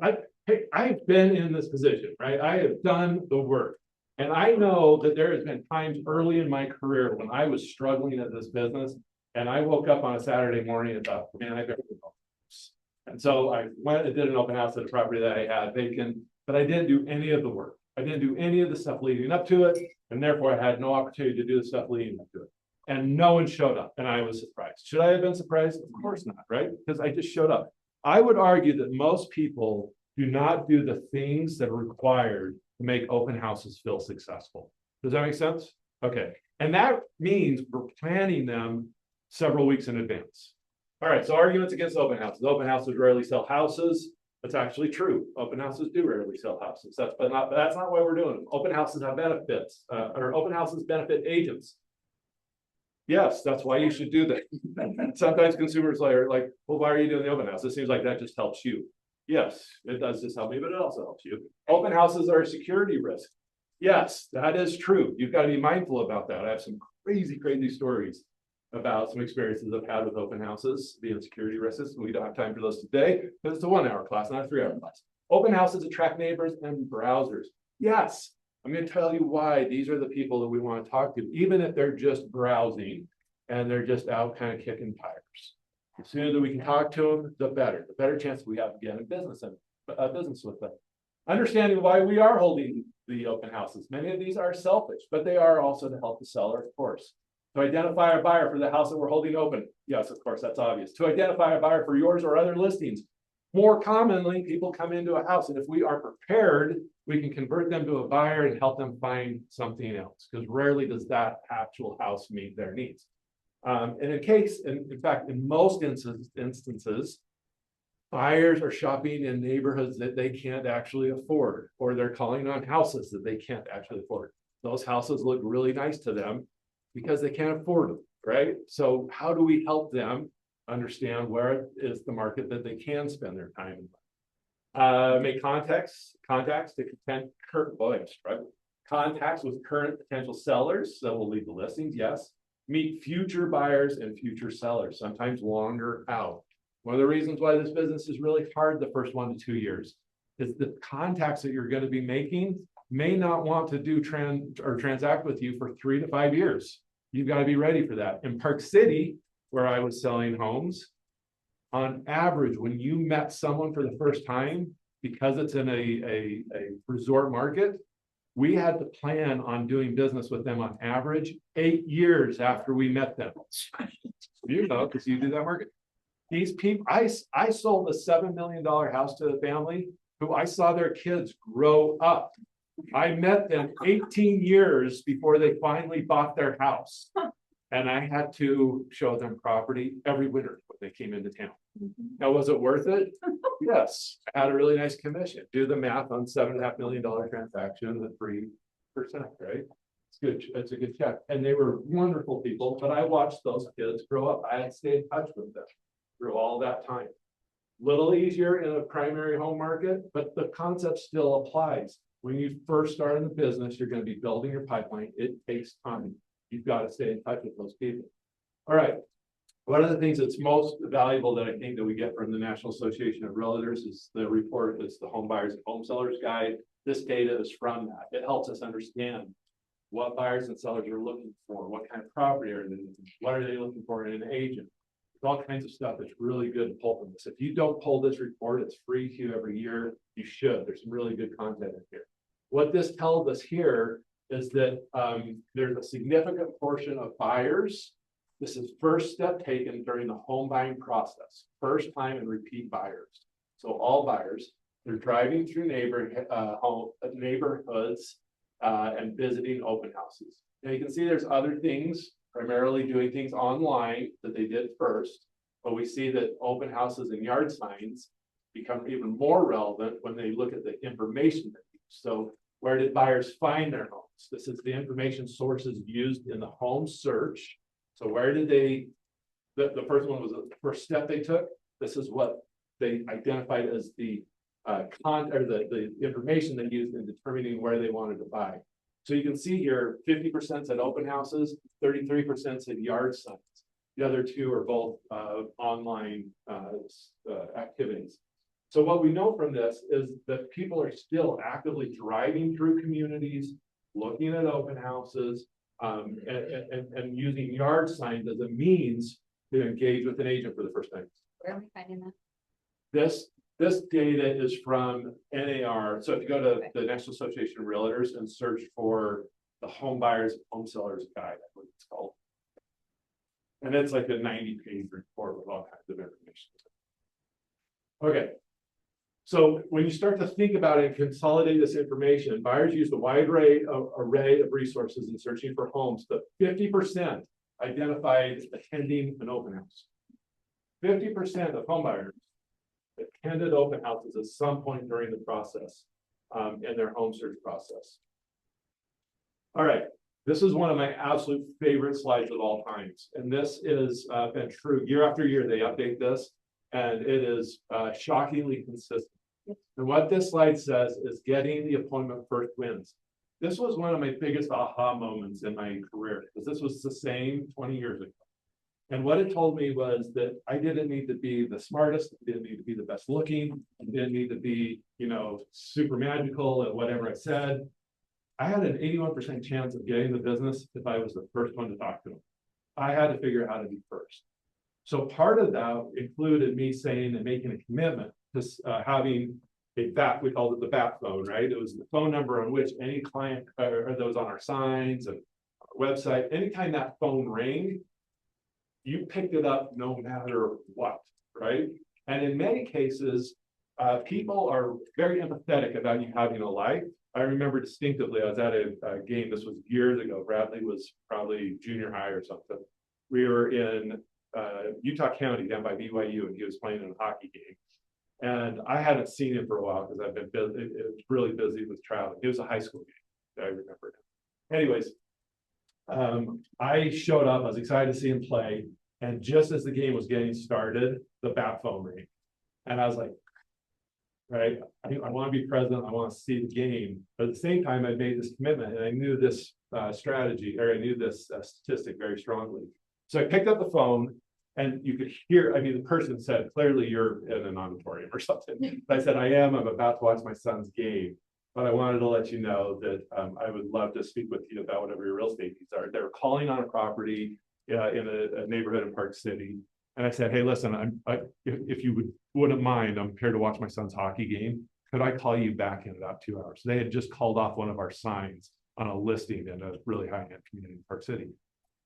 I've been in this position, right? I have done the work. And I know that there has been times early in my career when I was struggling at this business, and I woke up on a Saturday morning and thought, man, I better do open house. And so I went and did an open house at a property that I had vacant, but I didn't do any of the work. I didn't do any of the stuff leading up to it, and therefore I had no opportunity to do the stuff leading up to it. And no one showed up, and I was surprised. Should I have been surprised? Of course not, right? Because I just showed up. I would argue that most people do not do the things that are required to make open houses feel successful. Does that make sense? Okay. And that means we're planning them several weeks in advance. All right, so arguments against open houses. Open houses rarely sell houses. That's actually true. Open houses do rarely sell houses. That's not why we're doing them. Open houses have benefits, or open houses benefit agents. Yes, that's why you should do that. Sometimes consumers are like, well, why are you doing the open house? It seems like that just helps you. Yes, it does just help me, but it also helps you. Open houses are a security risk. Yes, that is true. You've got to be mindful about that. I have some crazy stories about some experiences I've had with open houses being security risks. We don't have time for those today because it's a 1-hour class, not a 3-hour class. Open houses attract neighbors and browsers. Yes, I'm going to tell you why these are the people that we want to talk to, even if they're just browsing and they're just out kind of kicking tires. The sooner that we can talk to them, the better. The better chance we have to get in business with them. Understanding why we are holding the open houses. Many of these are selfish, but they are also to help the seller, of course. To identify a buyer for the house that we're holding open. Yes, of course, that's obvious. To identify a buyer for yours or other listings. More commonly, people come into a house, and if we are prepared, we can convert them to a buyer and help them find something else, because rarely does that actual house meet their needs. And in fact, in most instances, buyers are shopping in neighborhoods that they can't actually afford, or they're calling on houses that they can't actually afford. Those houses look really nice to them because they can't afford them, right? So how do we help them understand where is the market that they can spend their time in? Make contacts with current potential sellers that will lead to listings. Yes. meet future buyers and future sellers, sometimes longer out. One of the reasons why this business is really hard the first 1 to 2 years is the contacts that you're going to be making may not want to do transact with you for 3 to 5 years. You've got to be ready for that. In Park City, where I was selling homes, on average, when you met someone for the first time, because it's in a resort market, we had to plan on doing business with them on average 8 years after we met them. You know, because you do that market. These people, I sold a $7 million house to a family who I saw their kids grow up. I met them 18 years before they finally bought their house. And I had to show them property every winter when they came into town. Now, was it worth it? Yes, I had a really nice commission. Do the math on $7.5 million transaction at 3%, right? It's good. It's a good check. And they were wonderful people, but I watched those kids grow up. I had stayed in touch with them through all that time. Little easier in a primary home market, but the concept still applies. When you first start in the business, you're going to be building your pipeline. It takes time. You've got to stay in touch with those people. All right. One of the things that's most valuable that I think that we get from the National Association of Realtors is the report. It's the Home Buyers and Home Sellers Guide. This data is from that. It helps us understand what buyers and sellers are looking for, what kind of property are they looking for, what are they looking for in an agent. There's all kinds of stuff that's really good to pull from this. If you don't pull this report, it's free to you every year. You should. There's some really good content in here. What this tells us here is that there's a significant portion of buyers. This is first step taken during the home buying process, first time and repeat buyers. So all buyers, they're driving through neighborhoods and visiting open houses. Now you can see there's other things, primarily doing things online that they did first, but we see that open houses and yard signs become even more relevant when they look at the information they use. So where did buyers find their homes? This is the information sources used in the home search. So where did they, the first one was the first step they took. This is what they identified as the the information they used in determining where they wanted to buy. So you can see here, 50% said open houses, 33% said yard signs. The other two are both online activities. So what we know from this is that people are still actively driving through communities, looking at open houses, and using yard signs as a means to engage with an agent for the first time. Where are we finding that? This data is from NAR. So if you go to the National Association of Realtors and search for the Home Buyers and Home Sellers Guide, that's what it's called. And it's like a 90-page report with all kinds of information. Okay. So when you start to think about it and consolidate this information, buyers use a wide array of resources in searching for homes, but 50% identified attending an open house. 50% of home buyers attended open houses at some point during the process, in their home search process. All right, this is one of my absolute favorite slides of all times. And this is been true year after year, they update this, and it is shockingly consistent. And what this slide says is getting the appointment first wins. This was one of my biggest aha moments in my career, because this was the same 20 years ago. And what it told me was that I didn't need to be the smartest, I didn't need to be the best looking, I didn't need to be, you know, super magical at whatever I said. I had an 81% chance of getting the business if I was the first one to talk to them. I had to figure out how to be first. So part of that included me saying and making a commitment to having a BAT, we called it the BAT phone, right? It was the phone number on which any client or those on our signs and our website, anytime that phone rang, you picked it up no matter what, right? And in many cases, people are very empathetic about you having a life. I remember distinctively, I was at a game, this was years ago, Bradley was probably junior high or something. We were in Utah County down by BYU, and he was playing in a hockey game. And I hadn't seen him for a while because I've been busy, it was really busy with traveling. It was a high school game, I remember it. Anyways, I showed up, I was excited to see him play, and just as the game was getting started, the BAT phone rang. And I was like, right? I want to be present, I want to see the game, but at the same time, I made this commitment and I knew this strategy, or I knew this statistic very strongly. So I picked up the phone and you could hear, I mean, the person said, clearly you're in an auditorium or something. But I said, I'm about to watch my son's game, but I wanted to let you know that I would love to speak with you about whatever your real estate needs are. They were calling on a property in a neighborhood in Park City. And I said, hey, listen, if you wouldn't mind, I'm here to watch my son's hockey game. Could I call you back in about 2 hours? They had just called off one of our signs on a listing in a really high-end community in Park City.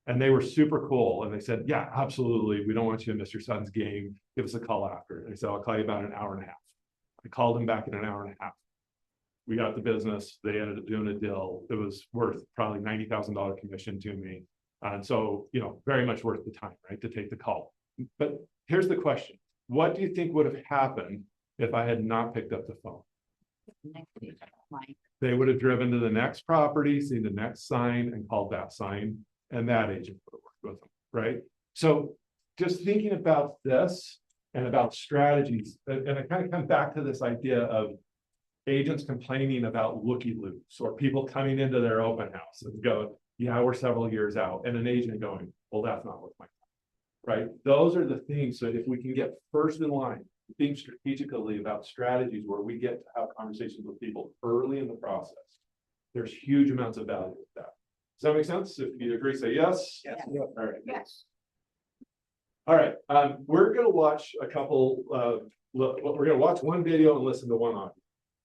And they were super cool. And they said, yeah, absolutely. We don't want you to miss your son's game. Give us a call after. And I said, I'll call you about an hour and a half. I called them back in an hour and a half. We got the business. They ended up doing a deal. It was worth probably $90,000 commission to me. And so, you know, very much worth the time, right, to take the call. But here's the question. What do you think would have happened if I had not picked up the phone? They would have driven to the next property, seen the next sign and called that sign, and that agent would have worked with them, right? So just thinking about this and about strategies, and I kind of come back to this idea of agents complaining about looky-loos or people coming into their open house and go, yeah, we're several years out, and an agent going, well, that's not worth my time. Right? Those are the things. So if we can get first in line, think strategically about strategies where we get to have conversations with people early in the process, there's huge amounts of value with that. Does that make sense? If you agree, say yes. Yes. All right. Yes. All right. We're going to watch a couple we're going to watch one video and listen to one audio.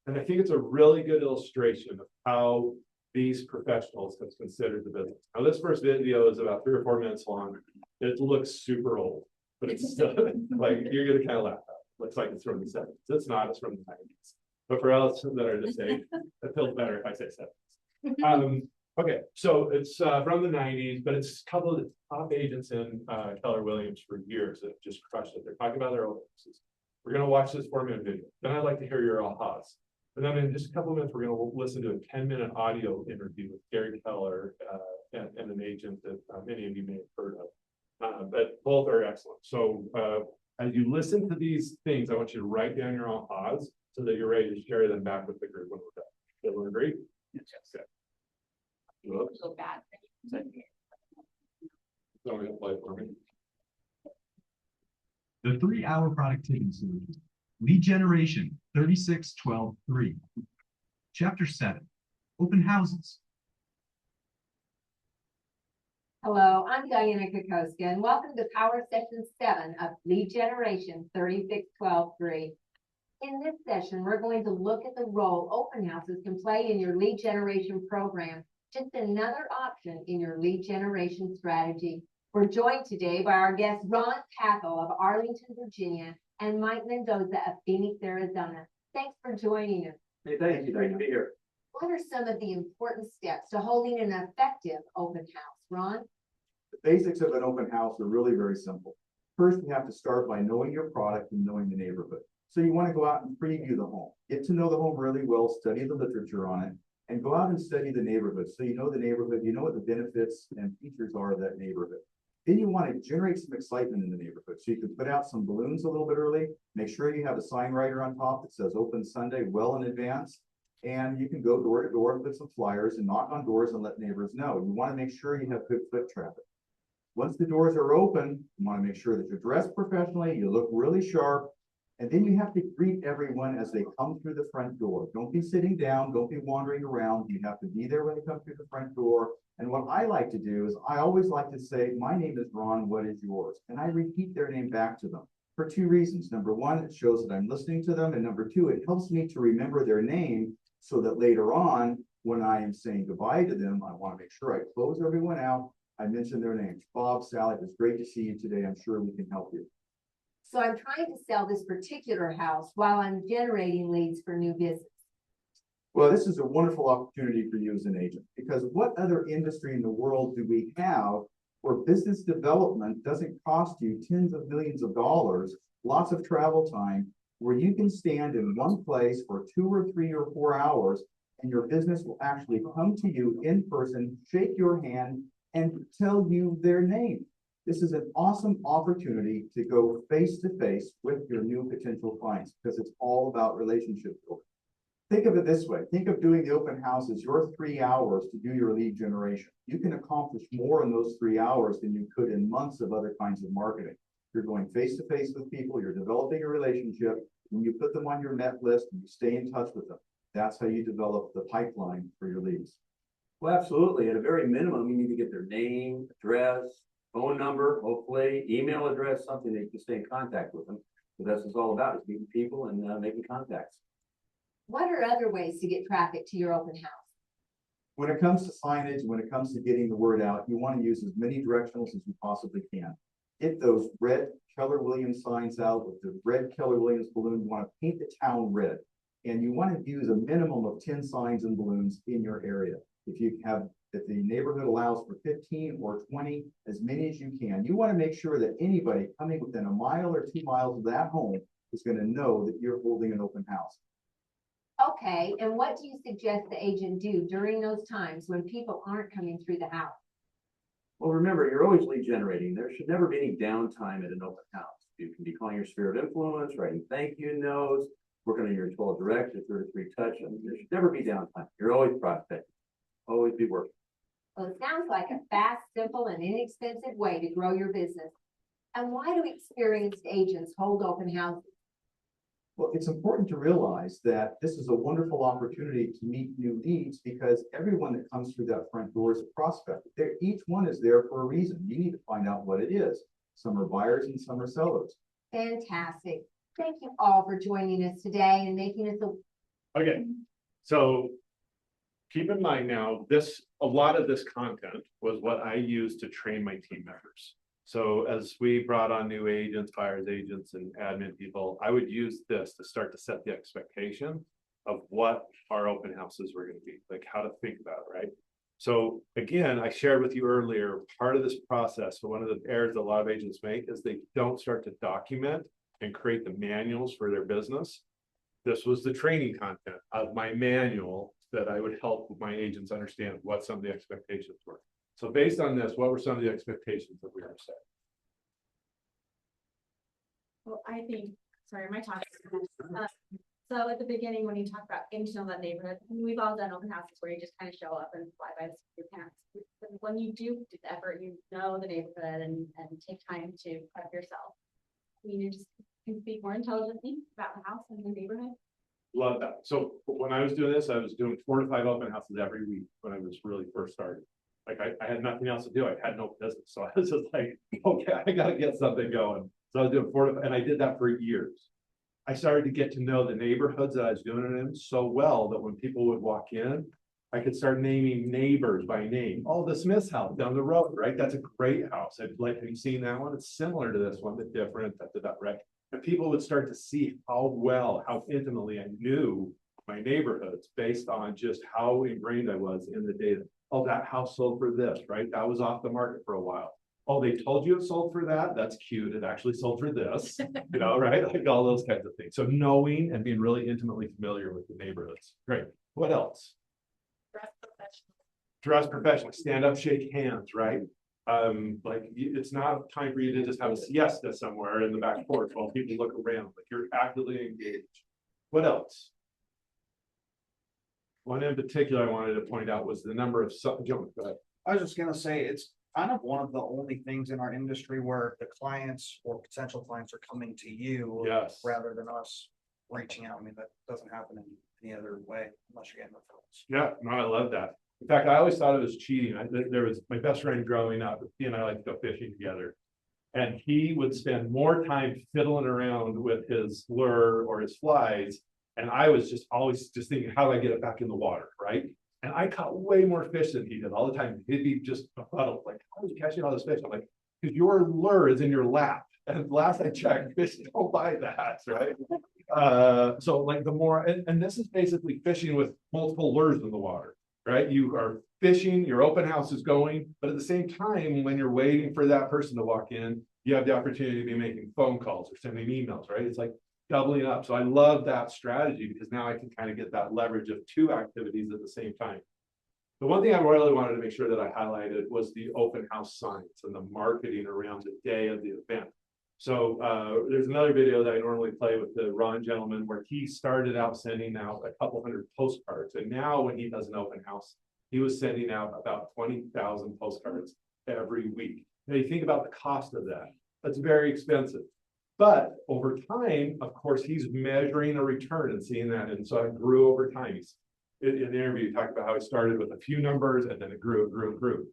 And I think it's a really good illustration of how these professionals have considered the business. Now, this first video is about 3 or 4 minutes long. It looks super old, but it's still like you're gonna kind of laugh at it. Looks like it's from the 70s. It's not, it's from the 90s. But for us that are this age, it feels better if I say 70s. Okay, so it's from the 90s, but it's a couple of the top agents in Keller Williams for years that have just crushed it. They're talking about their own businesses. We're gonna watch this 4-minute video. Then I'd like to hear your ahas. And then in just a couple of minutes, we're going to listen to a 10-minute audio interview with Gary Keller and an agent that many of you may have heard of. But both are excellent. So as you listen to these things, I want you to write down your ahas so that you're ready to share them back with the group when we're done. Everyone agree? Yes. Okay. So bad. Somebody will play for me. The 3-hour productivity solution. Lead generation 36-12-3. Chapter 7. Open houses. Hello, I'm Diana Kokoska, and welcome to Power Session 7 of Lead Generation 36-12-3. In this session, we're going to look at the role open houses can play in your lead generation program, just another option in your lead generation strategy. We're joined today by our guest Ron Tackle of Arlington, Virginia, and Mike Mendoza of Phoenix, Arizona. Thanks for joining us. Hey, thank you. Great to be here. What are some of the important steps to holding an effective open house, Ron? The basics of an open house are really very simple. First, you have to start by knowing your product and knowing the neighborhood. So you want to go out and preview the home, get to know the home really well, study the literature on it, and go out and study the neighborhood. So you know the neighborhood, you know what the benefits and features are of that neighborhood. Then you want to generate some excitement in the neighborhood. So you can put out some balloons a little bit early, make sure you have a sign writer on top that says open Sunday well in advance. And you can go door to door, put some flyers and knock on doors and let neighbors know. You want to make sure you have good foot traffic. Once the doors are open, you want to make sure that you're dressed professionally, you look really sharp, and then you have to greet everyone as they come through the front door. Don't be sitting down, don't be wandering around. You have to be there when they come through the front door. And what I like to do is I always like to say, my name is Ron, what is yours? And I repeat their name back to them for 2 reasons. Number one, it shows that I'm listening to them. And number 2, it helps me to remember their name so that later on, when I am saying goodbye to them, I want to make sure I close everyone out. I mention their names. Bob, Sally, it's great to see you today. I'm sure we can help you. So I'm trying to sell this particular house while I'm generating leads for new business. Well, this is a wonderful opportunity for you as an agent, because what other industry in the world do we have where business development doesn't cost you tens of millions of dollars, lots of travel time, where you can stand in one place for 2 or 3 or 4 hours and your business will actually come to you in person, shake your hand, and tell you their name. This is an awesome opportunity to go face to face with your new potential clients because it's all about relationship building. Think of it this way. Think of doing the open house as your 3 hours to do your lead generation. You can accomplish more in those 3 hours than you could in months of other kinds of marketing. You're going face to face with people, you're developing a relationship, and you put them on your net list and you stay in touch with them. That's how you develop the pipeline for your leads. Well, absolutely. At a very minimum, you need to get their name, address, phone number, hopefully email address, something that you can stay in contact with them. So that's what it's all about, is meeting people and making contacts. What are other ways to get traffic to your open house? When it comes to signage, when it comes to getting the word out, you want to use as many directionals as you possibly can. Get those red Keller Williams signs out with the red Keller Williams balloon. You want to paint the town red. And you want to use a minimum of 10 signs and balloons in your area. If the neighborhood allows for 15 or 20, as many as you can. You want to make sure that anybody coming within a mile or 2 miles of that home is going to know that you're holding an open house. Okay, and what do you suggest the agent do during those times when people aren't coming through the house? Well, remember, you're always lead generating. There should never be any downtime at an open house. You can be calling your sphere of influence, writing thank you notes, working on your 12 direct, your 33 touch. I mean, there should never be downtime. You're always prospecting, always be working. Well, it sounds like a fast, simple, and inexpensive way to grow your business. And why do experienced agents hold open houses? Well, it's important to realize that this is a wonderful opportunity to meet new leads because everyone that comes through that front door is a prospect. Each one is there for a reason. You need to find out what it is. Some are buyers and some are sellers. Fantastic. Thank you all for joining us today and making us Okay, so keep in mind now, a lot of this content was what I used to train my team members. So as we brought on new agents, buyers agents, and admin people, I would use this to start to set the expectation of what our open houses were going to be, like how to think about it, right? So again, I shared with you earlier, part of this process, so one of the errors that a lot of agents make is they don't start to document and create the manuals for their business. This was the training content of my manual that I would help my agents understand what some of the expectations were. So based on this, what were some of the expectations that we were set? Well, I think, sorry, my talk. So at the beginning, when you talk about getting to know that neighborhood, we've all done open houses where you just kind of show up and fly by the seat of your pants. But when you do the effort, you know the neighborhood and take time to prep yourself. You just can speak more intelligently about the house and the neighborhood. Love that. So when I was doing this, I was doing 4 to 5 open houses every week when I was really first started. Like I had nothing else to do. I had no business. So I was just like, okay, I got to get something going. So I was doing 4 to 5, and I did that for years. I started to get to know the neighborhoods that I was doing it in so well that when people would walk in, I could start naming neighbors by name. Oh, the Smith's house down the road, right? That's a great house. Have you seen that one? It's similar to this one, but different, right? And people would start to see how intimately I knew my neighborhoods based on just how ingrained I was in the data. Oh, that house sold for this, right? That was off the market for a while. Oh, they told you it sold for that? That's cute. It actually sold for this, you know, right? Like all those kinds of things. So knowing and being really intimately familiar with the neighborhoods. Great. What else? Dress professionally. Stand up, shake hands, right? It's not time for you to just have a siesta somewhere in the back porch while people look around. Like you're actively engaged. What else? One in particular I wanted to point out was the number of I was just gonna say, it's kind of one of the only things in our industry where the clients or potential clients are coming to you. Yes. Rather than us reaching out. I mean, that doesn't happen in any other way unless you're getting referrals. Yeah, no, I love that. In fact, I always thought it was cheating. There was my best friend growing up. He and I like to go fishing together. And he would spend more time fiddling around with his lure or his flies. And I was just always just thinking, how do I get it back in the water, right? And I caught way more fish than he did all the time. He'd be just befuddled, like, how are you catching all this fish? I'm like, because your lure is in your lap. And last I checked, fish don't buy that, right? So like the more, and this is basically fishing with multiple lures in the water, right? You are fishing, your open house is going, but at the same time, when you're waiting for that person to walk in, you have the opportunity to be making phone calls or sending emails, right? It's like doubling up. So I love that strategy because now I can kind of get that leverage of 2 activities at the same time. The one thing I really wanted to make sure that I highlighted was the open house signs and the marketing around the day of the event. So there's another video that I normally play with the Ron gentleman where he started out sending out a couple hundred postcards. And now when he does an open house, he was sending out about 20,000 postcards every week. Now you think about the cost of that. That's very expensive. But over time, of course, he's measuring a return and seeing that. And so it grew over time. In the interview, he talked about how he started with a few numbers and then it grew, grew.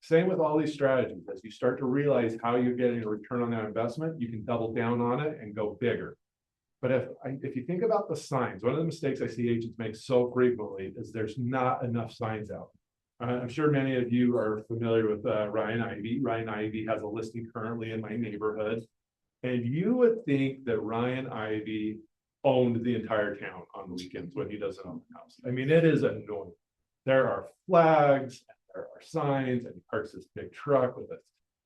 Same with all these strategies. As you start to realize how you're getting a return on that investment, you can double down on it and go bigger. But if you think about the signs, one of the mistakes I see agents make so frequently is there's not enough signs out. I'm sure many of you are familiar with Ryan Ivy. Ryan Ivy has a listing currently in my neighborhood. And you would think that Ryan Ivy owned the entire town on the weekends when he does an open house. I mean, it is annoying. There are flags, there are signs, and he parks this big truck with a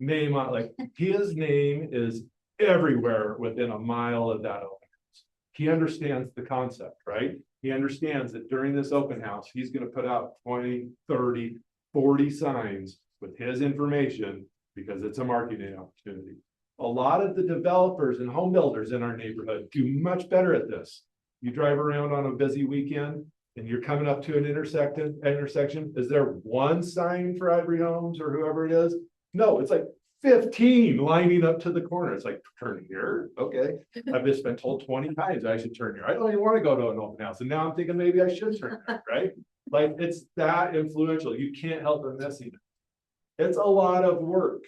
name on, like his name is everywhere within a mile of that open house. He understands the concept, right? He understands that during this open house, he's going to put out 20, 30, 40 signs with his information because it's a marketing opportunity. A lot of the developers and home builders in our neighborhood do much better at this. You drive around on a busy weekend and you're coming up to an intersection. Is there one sign for Ivory Homes or whoever it is? No, it's like 15 lining up to the corner. It's like, turn here. Okay. I've just been told 20 times I should turn here. I don't even want to go to an open house. And now I'm thinking maybe I should turn here, right? Like it's that influential. You can't help but missing it. It's a lot of work.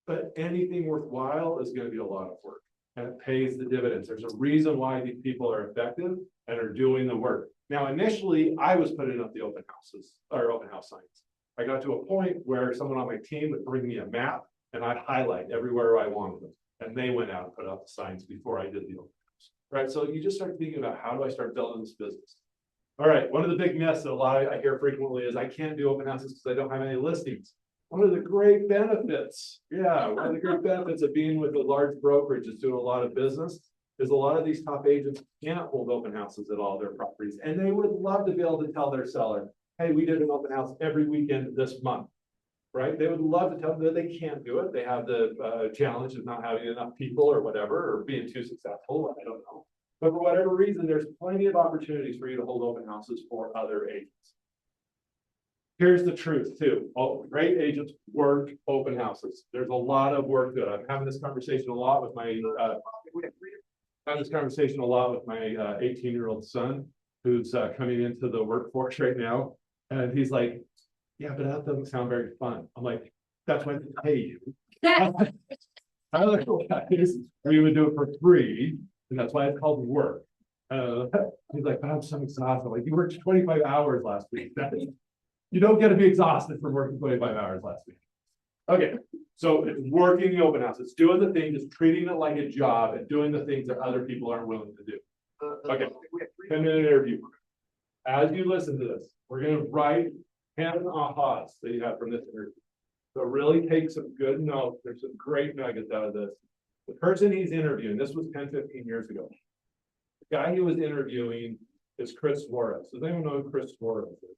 But anything worthwhile is going to be a lot of work and it pays the dividends. There's a reason why these people are effective and are doing the work. Now, initially, I was putting up the open houses or open house signs. I got to a point where someone on my team would bring me a map and I'd highlight everywhere I wanted them. And they went out and put up the signs before I did the open house. Right. So you just start thinking about how do I start building this business? All right. One of the big myths that I hear frequently is I can't do open houses because I don't have any listings. One of the great benefits, one of the great benefits of being with a large brokerage is doing a lot of business is a lot of these top agents can't hold open houses at all their properties. And they would love to be able to tell their seller, hey, we did an open house every weekend this month, right? They would love to tell them that they can't do it. They have the challenge of not having enough people or whatever, or being too successful, I don't know. But for whatever reason, there's plenty of opportunities for you to hold open houses for other agents. Here's the truth too. All great agents work open houses. There's a lot of work to it. I'm having this conversation a lot with my 18-year-old son who's coming into the workforce right now. And he's like, yeah, but that doesn't sound very fun. I'm like, that's why they pay you. Otherwise, we would do it for free. And that's why it's called work. He's like, but I'm so exhausted. I'm like, you worked 25 hours last week. You don't get to be exhausted from working 25 hours last week. Okay, so it's working the open house. It's doing the thing, just treating it like a job and doing the things that other people aren't willing to do. Okay, 10-minute interview. As you listen to this, we're going to write 10 ahas that you have from this interview. So really take some good notes. There's some great nuggets out of this. The person he's interviewing, this was 10, 15 years ago. The guy he was interviewing is Chris Suarez. Does anyone know who Chris Suarez is?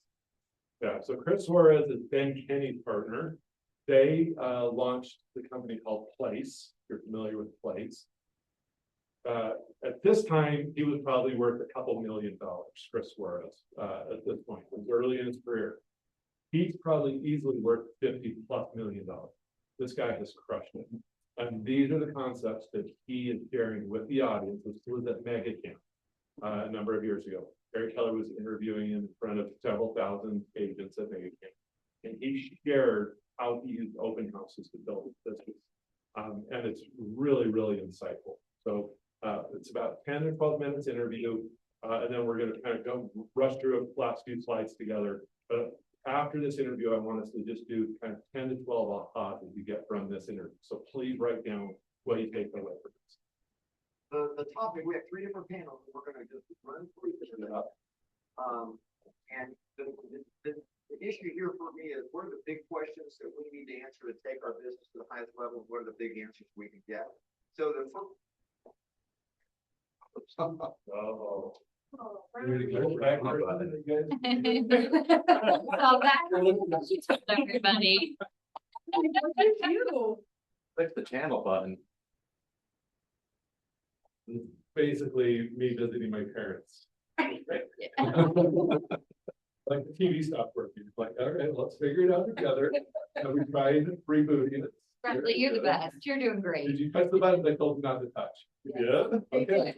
Yeah, so Chris Suarez is Ben Kenny's partner. They launched the company called Place. If you're familiar with Place. At this time, he was probably worth a couple $1 million, Chris Suarez, at this point. He was early in his career. He's probably easily worth $50+ million. This guy has crushed it. And these are the concepts that he is sharing with the audience. This was at MegaCamp a number of years ago. Gary Keller was interviewing in front of several thousand agents at MegaCamp. And he shared how he used open houses to build his business. And it's really, really insightful. So it's about 10 or 12 minutes interview. And then we're going to kind of go rush through the last few slides together. But after this interview, I want us to just do kind of 10 to 12 ahas that you get from this interview. So please write down what you take away from this. The topic, we have 3 different panels. We're going to just run through it up. And the issue here for me is what are the big questions that we need to answer to take our business to the highest level? What are the big answers we can get? So the first. So that's everybody. Click the channel button. Basically me visiting my parents. Like the TV stopped working, it's like, all right, let's figure it out together, and we tried rebooting it. Bradley, you're the best. You're doing great. Did you touch the button I told you not to touch? Yeah, okay,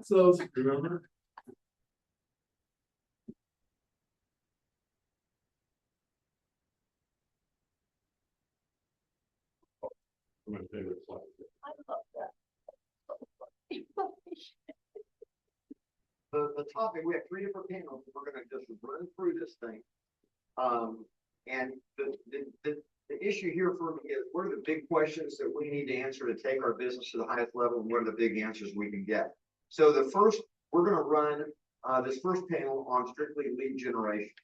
so, remember? My favorite slide. I love that. The topic, we have 3 different panels, we're gonna just run through this thing. And the issue here for me is, what are the big questions that we need to answer to take our business to the highest level, and what are the big answers we can get? So the first, we're gonna run, this first panel on strictly lead generation.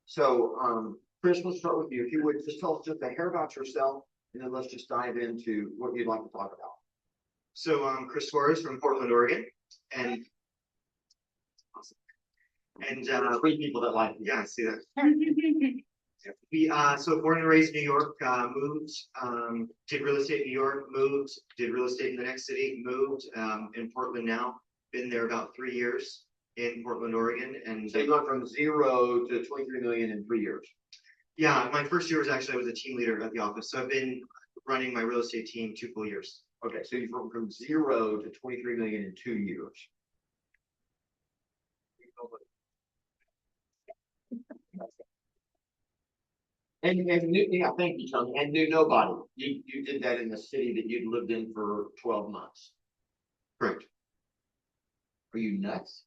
So, Chris, let's start with you. If you would just tell us just a hair about yourself, and then let's just dive into what you'd like to talk about. So I'm Chris Suarez from Portland, Oregon, and 3 people that like you. yeah, I see that. We so born and raised in New York, moved, did real estate in New York, moved, did real estate in the next city, moved, in Portland now, been there about 3 years in Portland, Oregon, and So you went from 0 to 23 million in 3 years. yeah, my first year was actually, I was a team leader at the office, so I've been running my real estate team 2 full years. Okay, so you went from 0 to 23 million in 2 years. And yeah, thank you, Tony. And knew nobody. You did that in the city that you'd lived in for 12 months. Correct. Are you nuts?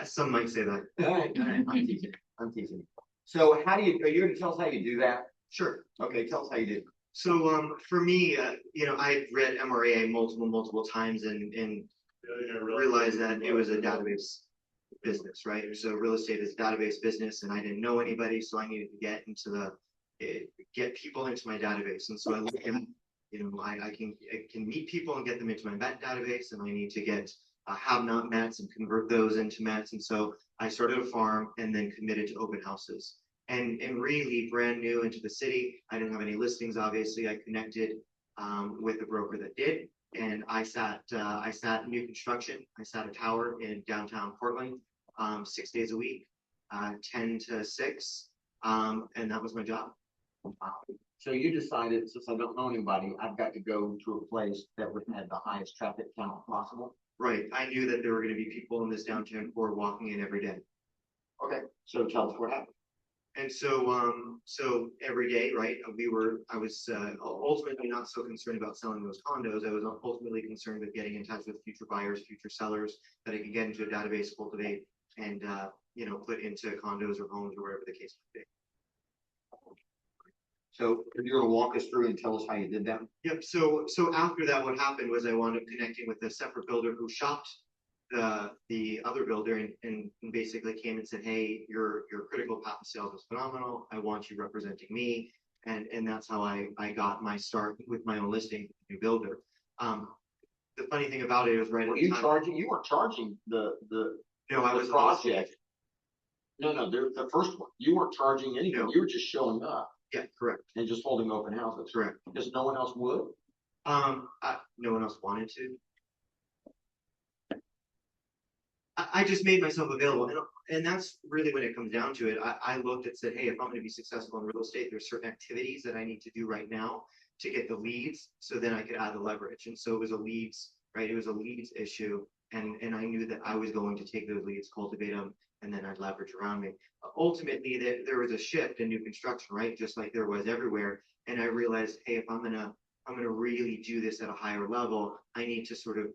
Some might say that. All right, I'm teasing. I'm teasing. So how do you, are you gonna tell us how you do that? Sure. Okay, tell us how you do. So for me, you know, I've read MRAA multiple times and realized that it was a database business, right? So real estate is a database business, and I didn't know anybody, so I needed to get into get people into my database. And so I look at, you know, I can meet people and get them into my database, and I need to get have not mets and convert those into mets. And so I started a farm and then committed to open houses. And really brand new into the city. I didn't have any listings, obviously. I connected with a broker that did. And I sat new construction. I sat a tower in downtown Portland, 6 days a week, 10 to 6. And that was my job. So you decided, since I don't know anybody, I've got to go to a place that would have the highest traffic count possible. Right. I knew that there were going to be people in this downtown core walking in every day. Okay. So tell us what happened. And so, so every day, right, I was ultimately not so concerned about selling those condos. I was ultimately concerned with getting in touch with future buyers, future sellers that I could get into a database, cultivate, and, you know, put into condos or homes or whatever the case might be. So you're going to walk us through and tell us how you did that? Yep. So after that, what happened was I wound up connecting with a separate builder who shopped the other builder and basically came and said, hey, your critical path of sales is phenomenal. I want you representing me. And that's how I got my start with my own listing, new builder. The funny thing about it was right at the time. You weren't charging the No, I was project. No, the first one. You weren't charging anything. No. You were just showing up. Yeah, correct. And just holding open houses. Correct. Because no one else would. No one else wanted to. I just made myself available, and that's really when it comes down to it. I looked and said, hey, if I'm going to be successful in real estate, there's certain activities that I need to do right now to get the leads, so then I could add the leverage. And so it was a leads, right? It was a leads issue, and I knew that I was going to take those leads, cultivate them, and then I'd leverage around me. Ultimately, there was a shift in new construction, right? Just like there was everywhere. And I realized, hey, if I'm gonna really do this at a higher level, I need to sort of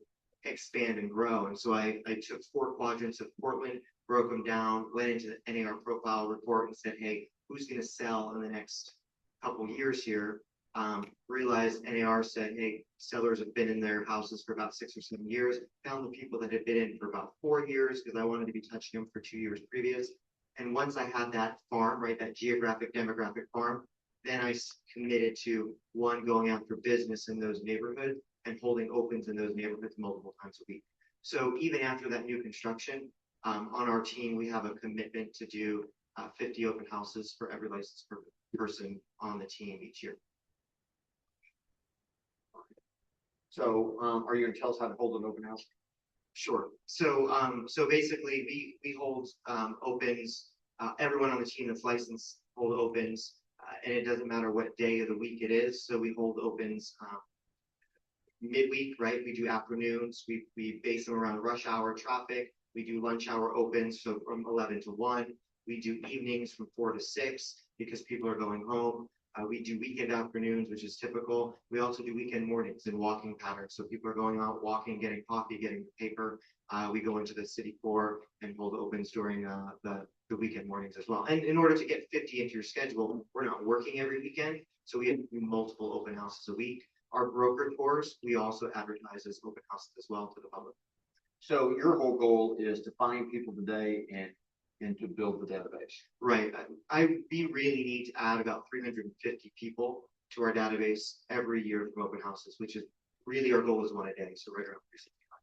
expand and grow. And so I took 4 quadrants of Portland, broke them down, went into the NAR profile report and said, hey, who's going to sell in the next couple years here? Realized NAR said, hey, sellers have been in their houses for about 6 or 7 years. Found the people that had been in for about 4 years because I wanted to be touching them for 2 years previous. And once I had that farm, right, that geographic demographic farm, then I committed to going after business in those neighborhoods and holding opens in those neighborhoods multiple times a week. So even after that new construction, on our team, we have a commitment to do 50 open houses for every licensed person on the team each year. So, are you gonna tell us how to hold an open house? Sure. So, so basically, we hold opens. Everyone on the team that's licensed hold opens, and it doesn't matter what day of the week it is. So we hold opens midweek, right? We do afternoons. We base them around rush hour traffic. We do lunch hour opens, so from 11 to 1. We do evenings from 4 to 6 because people are going home. We do weekend afternoons, which is typical. We also do weekend mornings and walking patterns. So people are going out walking, getting coffee, getting paper. We go into the city core and hold opens during the weekend mornings as well. And in order to get 50 into your schedule, we're not working every weekend. So we have to do multiple open houses a week. Our broker tours, we also advertise as open houses as well to the public. So your whole goal is to find people today and to build the database. Right. We really need to add about 350 people to our database every year from open houses, which is really our goal is 1 a day. So right around 365.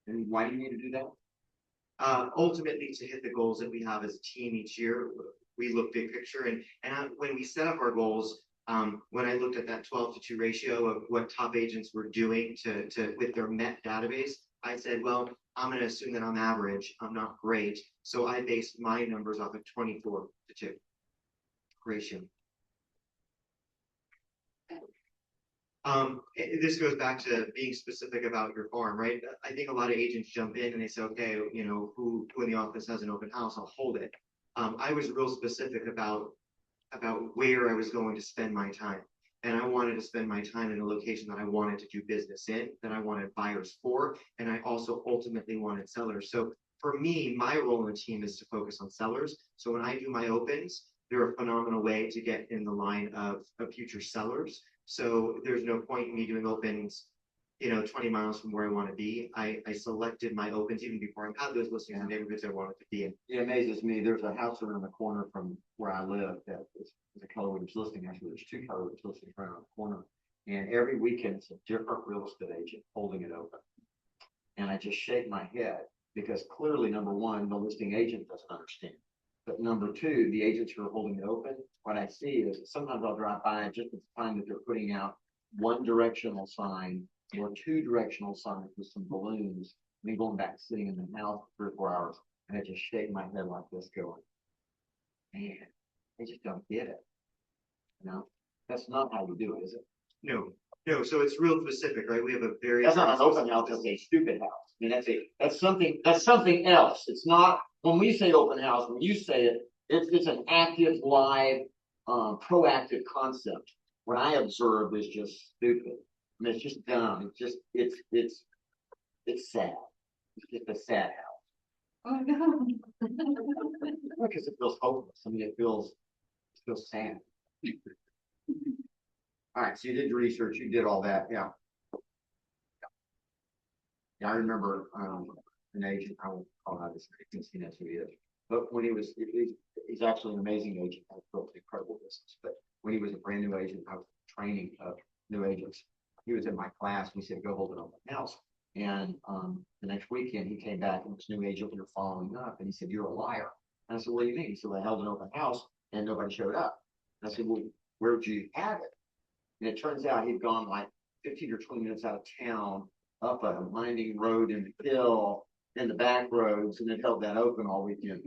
And why do you need to do that? Ultimately, to hit the goals that we have as a team each year, we look big picture. And when we set up our goals, when I looked at that 12-to-2 ratio of what top agents were doing with their Met database, I said, well, I'm going to assume that on average, I'm not great. So I based my numbers off of 24-to-2 ratio. This goes back to being specific about your farm, right? I think a lot of agents jump in and they say, okay, you know, who in the office has an open house, I'll hold it. I was real specific about where I was going to spend my time. And I wanted to spend my time in a location that I wanted to do business in, that I wanted buyers for, and I also ultimately wanted sellers. So for me, my role in the team is to focus on sellers. So when I do my opens, they're a phenomenal way to get in the line of future sellers. So there's no point in me doing opens, 20 miles from where I want to be. I selected my opens even before I had those listings in neighborhoods I wanted to be in. It amazes me. There's a house around the corner from where I live that is a Keller Williams listing. Actually, there's 2 Keller Williams listings right around the corner. And every weekend it's a different real estate agent holding it open. And I just shake my head because clearly, number one, the listing agent doesn't understand. But number two, the agents who are holding it open, what I see is sometimes I'll drive by just to find that they're putting out one directional sign or 2 directional signs with some balloons, and then going back sitting in the house for 3 or 4 hours, and I just shake my head like this going, man, they just don't get it. That's not how you do it, is it? No, so it's real specific, right? We have a very— That's not an open house, that's a stupid house. I mean, that's something else. It's not, when we say open house, when you say it, it's an active, live, proactive concept. What I observe is just stupid. I mean, it's just dumb. It's sad. It's just a sad house. Oh, no. Because it feels hopeless. I mean, it feels sad. All right, so you did your research, you did all that, yeah. Yeah, I remember an agent, I won't call out his name, he knows who he is. But when he's actually an amazing agent, has built an incredible business. But when he was a brand new agent, I was training new agents. He was in my class, and he said, go hold an open house. And the next weekend he came back and this new agent we were following up, and he said, you're a liar. And I said, what do you mean? He said, I held an open house and nobody showed up. And I said, well, where'd you have it? And it turns out he'd gone like 15 or 20 minutes out of town, up a winding road in the hill, in the back roads, and it held that open all weekend.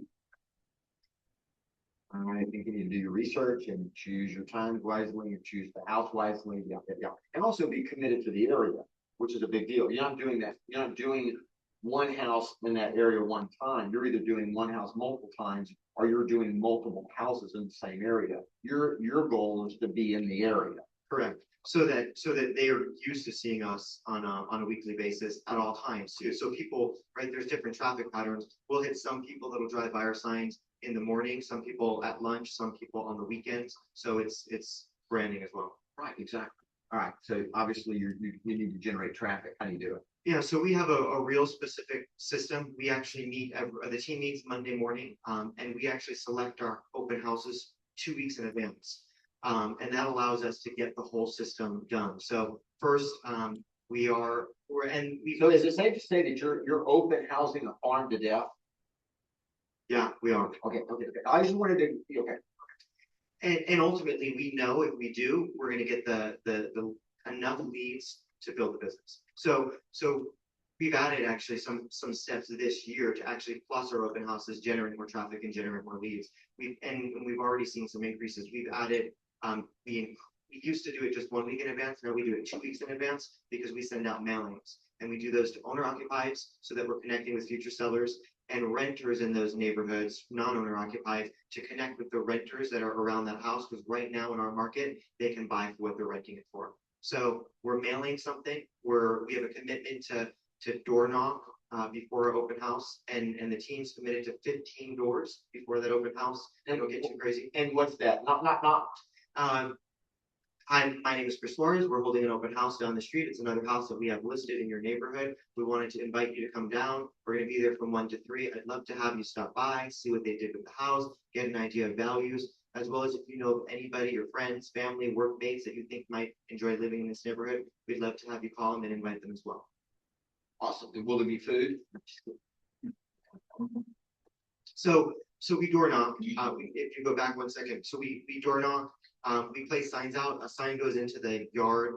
I think you need to do your research and choose your times wisely and choose the house wisely. Yeah. And also be committed to the area, which is a big deal. You're not doing that. You're not doing one house in that area one time. You're either doing one house multiple times or you're doing multiple houses in the same area. Your goal is to be in the area. Correct. So that they are used to seeing us on a weekly basis at all times too. So people, right, there's different traffic patterns. We'll hit some people that'll drive by our signs in the morning, some people at lunch, some people on the weekends. So it's branding as well. Right, exactly. All right. So obviously you need to generate traffic. How do you do it? Yeah, so we have a real specific system. We actually meet the team meets Monday morning, and we actually select our open houses 2 weeks in advance. And that allows us to get the whole system done. So first, So is it safe to say that you're open housing a farm to death? Yeah, we are. Okay, I just wanted to, okay. And ultimately, we know if we do, we're gonna get the enough leads to build the business. So we've added actually some steps this year to actually plus our open houses, generate more traffic and generate more leads. We've already seen some increases. We've added, we used to do it just 1 week in advance. Now we do it 2 weeks in advance because we send out mailings and we do those to owner occupieds so that we're connecting with future sellers and renters in those neighborhoods, non-owner occupied, to connect with the renters that are around that house. Because right now in our market, they can buy for what they're renting it for. So we're mailing something where we have a commitment to door knock before our open house, and the team's committed to 15 doors before that open house. And it'll get too crazy. And what's that? Not. My name is Chris Flores. We're holding an open house down the street. It's another house that we have listed in your neighborhood. We wanted to invite you to come down. We're going to be there from 1 to 3. I'd love to have you stop by, see what they did with the house, get an idea of values, as well as if you know of anybody, your friends, family, workmates that you think might enjoy living in this neighborhood. We'd love to have you call them and invite them as well. Awesome. Will there be food? So we door knock. If you go back 1 second, so we door knock. We place signs out. A sign goes into the yard,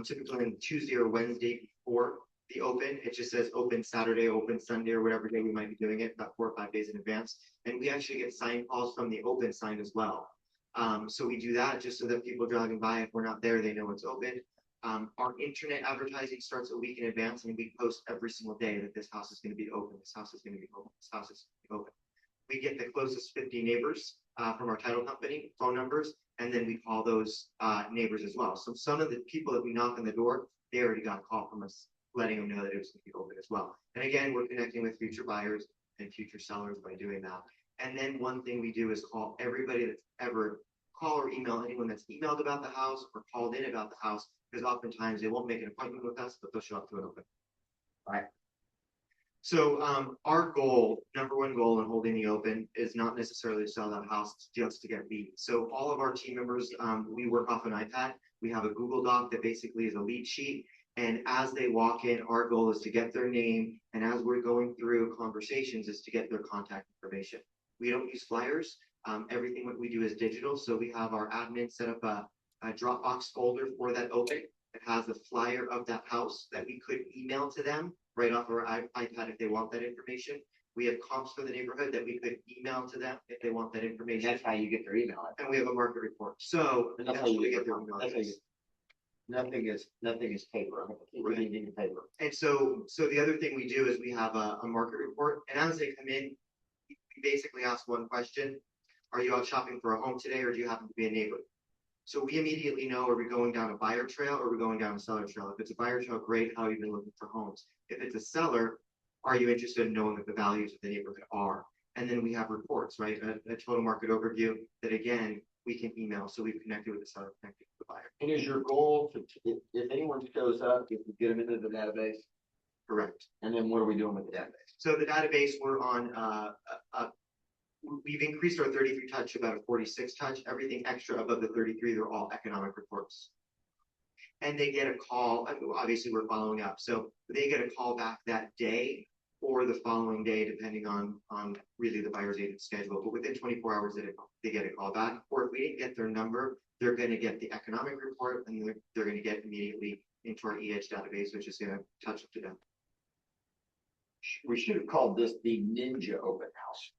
typically on Tuesday or Wednesday before the open. It just says open Saturday, open Sunday, or whatever day we might be doing it, about 4 or 5 days in advance. And we actually get sign calls from the open sign as well. So we do that just so that people driving by, if we're not there, they know it's open. Our internet advertising starts a week in advance, and we post every single day that this house is going to be open. This house is going to be open. This house is going to be open. We get the closest 50 neighbors from our title company, phone numbers, and then we call those neighbors as well. So some of the people that we knock on the door, they already got a call from us, letting them know that it was going to be open as well. And again, we're connecting with future buyers and future sellers by doing that. And then one thing we do is call everybody that's ever call or email anyone that's emailed about the house or called in about the house, because oftentimes they won't make an appointment with us, but they'll show up to an open. Right. So our goal, number one goal in holding the open, is not necessarily to sell that house, it's just to get leads. So all of our team members, we work off an iPad. We have a Google Doc that basically is a lead sheet. And as they walk in, our goal is to get their name. And as we're going through conversations is to get their contact information. We don't use flyers. Everything what we do is digital. So we have our admin set up a Dropbox folder for that open. It has a flyer of that house that we could email to them right off our iPad if they want that information. We have comps for the neighborhood that we could email to them if they want that information. That's how you get their email. And we have a market report. So that's how we get their email. Nothing is paper. Really need paper. And so the other thing we do is we have a market report, and as they come in, we basically ask one question: are you out shopping for a home today, or do you happen to be a neighbor? So we immediately know, are we going down a buyer trail or are we going down a seller trail? If it's a buyer trail, great. How have you been looking for homes? If it's a seller, are you interested in knowing what the values of the neighborhood are? And then we have reports, right? A total market overview that, again, we can email. So we've connected with the seller, connected with the buyer. And is your goal to, if anyone shows up, if we get them into the database? Correct. And then what are we doing with the database? So the database, we're on we've increased our 33 touch to about a 46 touch. Everything extra above the 33, they're all economic reports. And they get a call. Obviously, we're following up. So they get a call back that day or the following day, depending on really the buyer's agent schedule. But within 24 hours, they get a call back. Or if we didn't get their number, they're going to get the economic report, and they're going to get immediately into our EH database, which is going to touch up to them. We should have called this the Ninja Open House.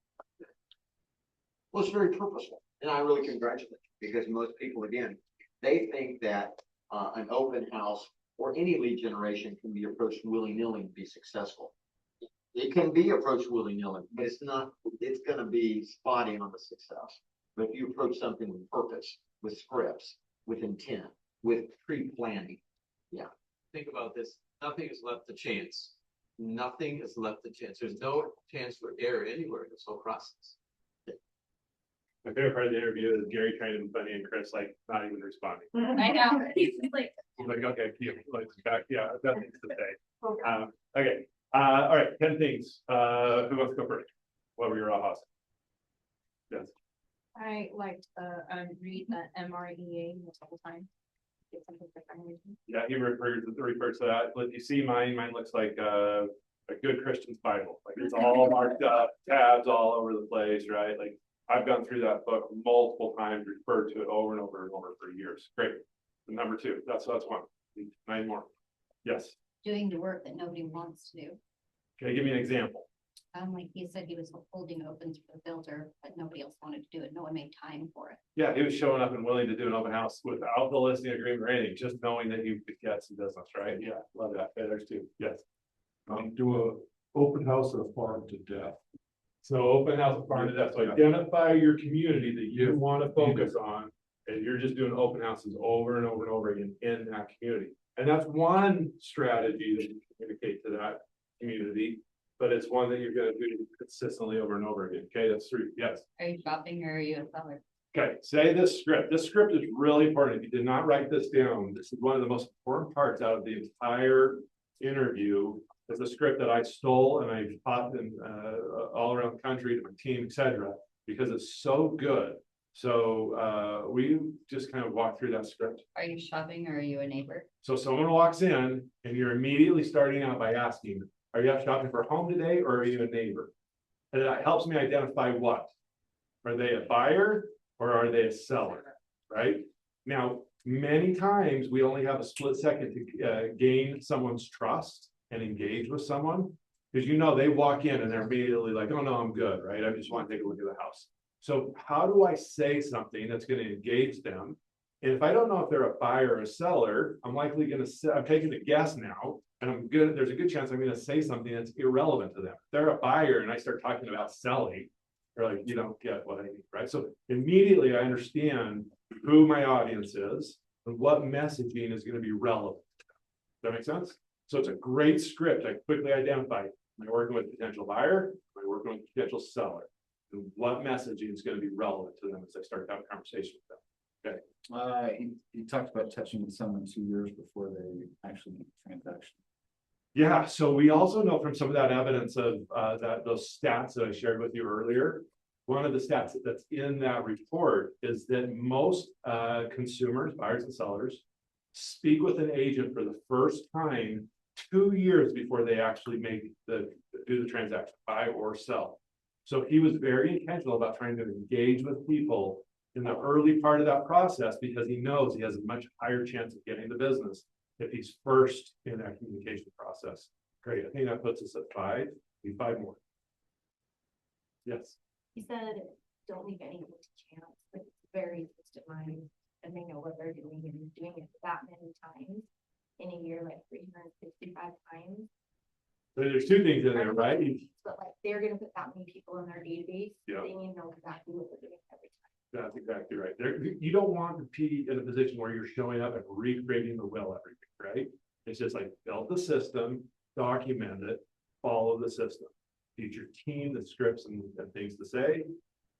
Well, it's very purposeful, and I really congratulate you, because most people, again, they think that an open house or any lead generation can be approached willy-nilly and be successful. It can be approached willy-nilly, but it's not. It's going to be spotty on the success. But if you approach something with purpose, with scripts, with intent, with pre-planning, yeah. Think about this. Nothing is left to chance. Nothing is left to chance. There's no chance for error anywhere in this whole process. My favorite part of the interview is Gary trying to be funny and Chris like not even responding. I know. He's like, okay, yeah, nothing to say. Okay. All right, 10 things. Who wants to go first? What were your ahas? Yes. I liked read the MREA multiple times. Yeah, he refers to that, but you see mine looks like a good Christian's Bible, like it's all marked up, tabs all over the place, right? Like I've gone through that book multiple times, referred to it over and over and over for years. Great. And number two, that's one. 9 more. Yes. Doing the work that nobody wants to do. Okay, give me an example. Like he said, he was holding opens for the builder, but nobody else wanted to do it. No one made time for it. Yeah, he was showing up and willing to do an open house without the listing agreement or anything, just knowing that he could get some business, right? Yeah, love that. Okay, there's 2. Yes. Do a open house at a farm to death. So open house farm to death. So identify your community that you want to focus on, and you're just doing open houses over and over and over again in that community. And that's one strategy that you communicate to that community, but it's one that you're going to do consistently over and over again. Okay, that's 3. Yes. Are you shopping or are you a seller? Okay, say this script. This script is really important. If you did not write this down, this is one of the most important parts out of the entire interview. It's a script that I stole and I taught in, all around the country to my team, etc., because it's so good. So we just kind of walk through that script. Are you shopping or are you a neighbor? So someone walks in and you're immediately starting out by asking, are you shopping for a home today or are you a neighbor? And that helps me identify what. Are they a buyer or are they a seller, right? Now, many times we only have a split second to gain someone's trust and engage with someone. Because they walk in and they're immediately like, oh no, I'm good, right? I just want to take a look at the house. So how do I say something that's going to engage them? And if I don't know if they're a buyer or a seller, I'm likely going to say, I'm taking a guess now, and there's a good chance I'm going to say something that's irrelevant to them. If they're a buyer and I start talking about selling, they're like, you don't get what I need, right? So immediately I understand who my audience is and what messaging is going to be relevant. Does that make sense? So it's a great script. I quickly identify, am I working with a potential buyer? Am I working with a potential seller? And what messaging is going to be relevant to them as I start to have a conversation with them. Okay. He talked about touching with someone 2 years before they actually make the transaction. Yeah, so we also know from some of that evidence of those stats that I shared with you earlier, one of the stats that's in that report is that most consumers, buyers and sellers, speak with an agent for the first time 2 years before they actually do the transaction, buy or sell. So he was very intentional about trying to engage with people in the early part of that process because he knows he has a much higher chance of getting the business if he's first in that communication process. Great, I think that puts us at 5. We need 5 more. Yes. He said, don't leave anyone to chance, like it's very systemized and they know what they're doing and doing it that many times in a year, like 365 times. So there's 2 things in there, right? But like they're gonna put that many people in their database, Yeah. they need to know exactly what they're doing every time. That's exactly right. You don't want to be in a position where you're showing up and recreating the wheel everything, right? It's just like build the system, document it, follow the system. Teach your team the scripts and things to say,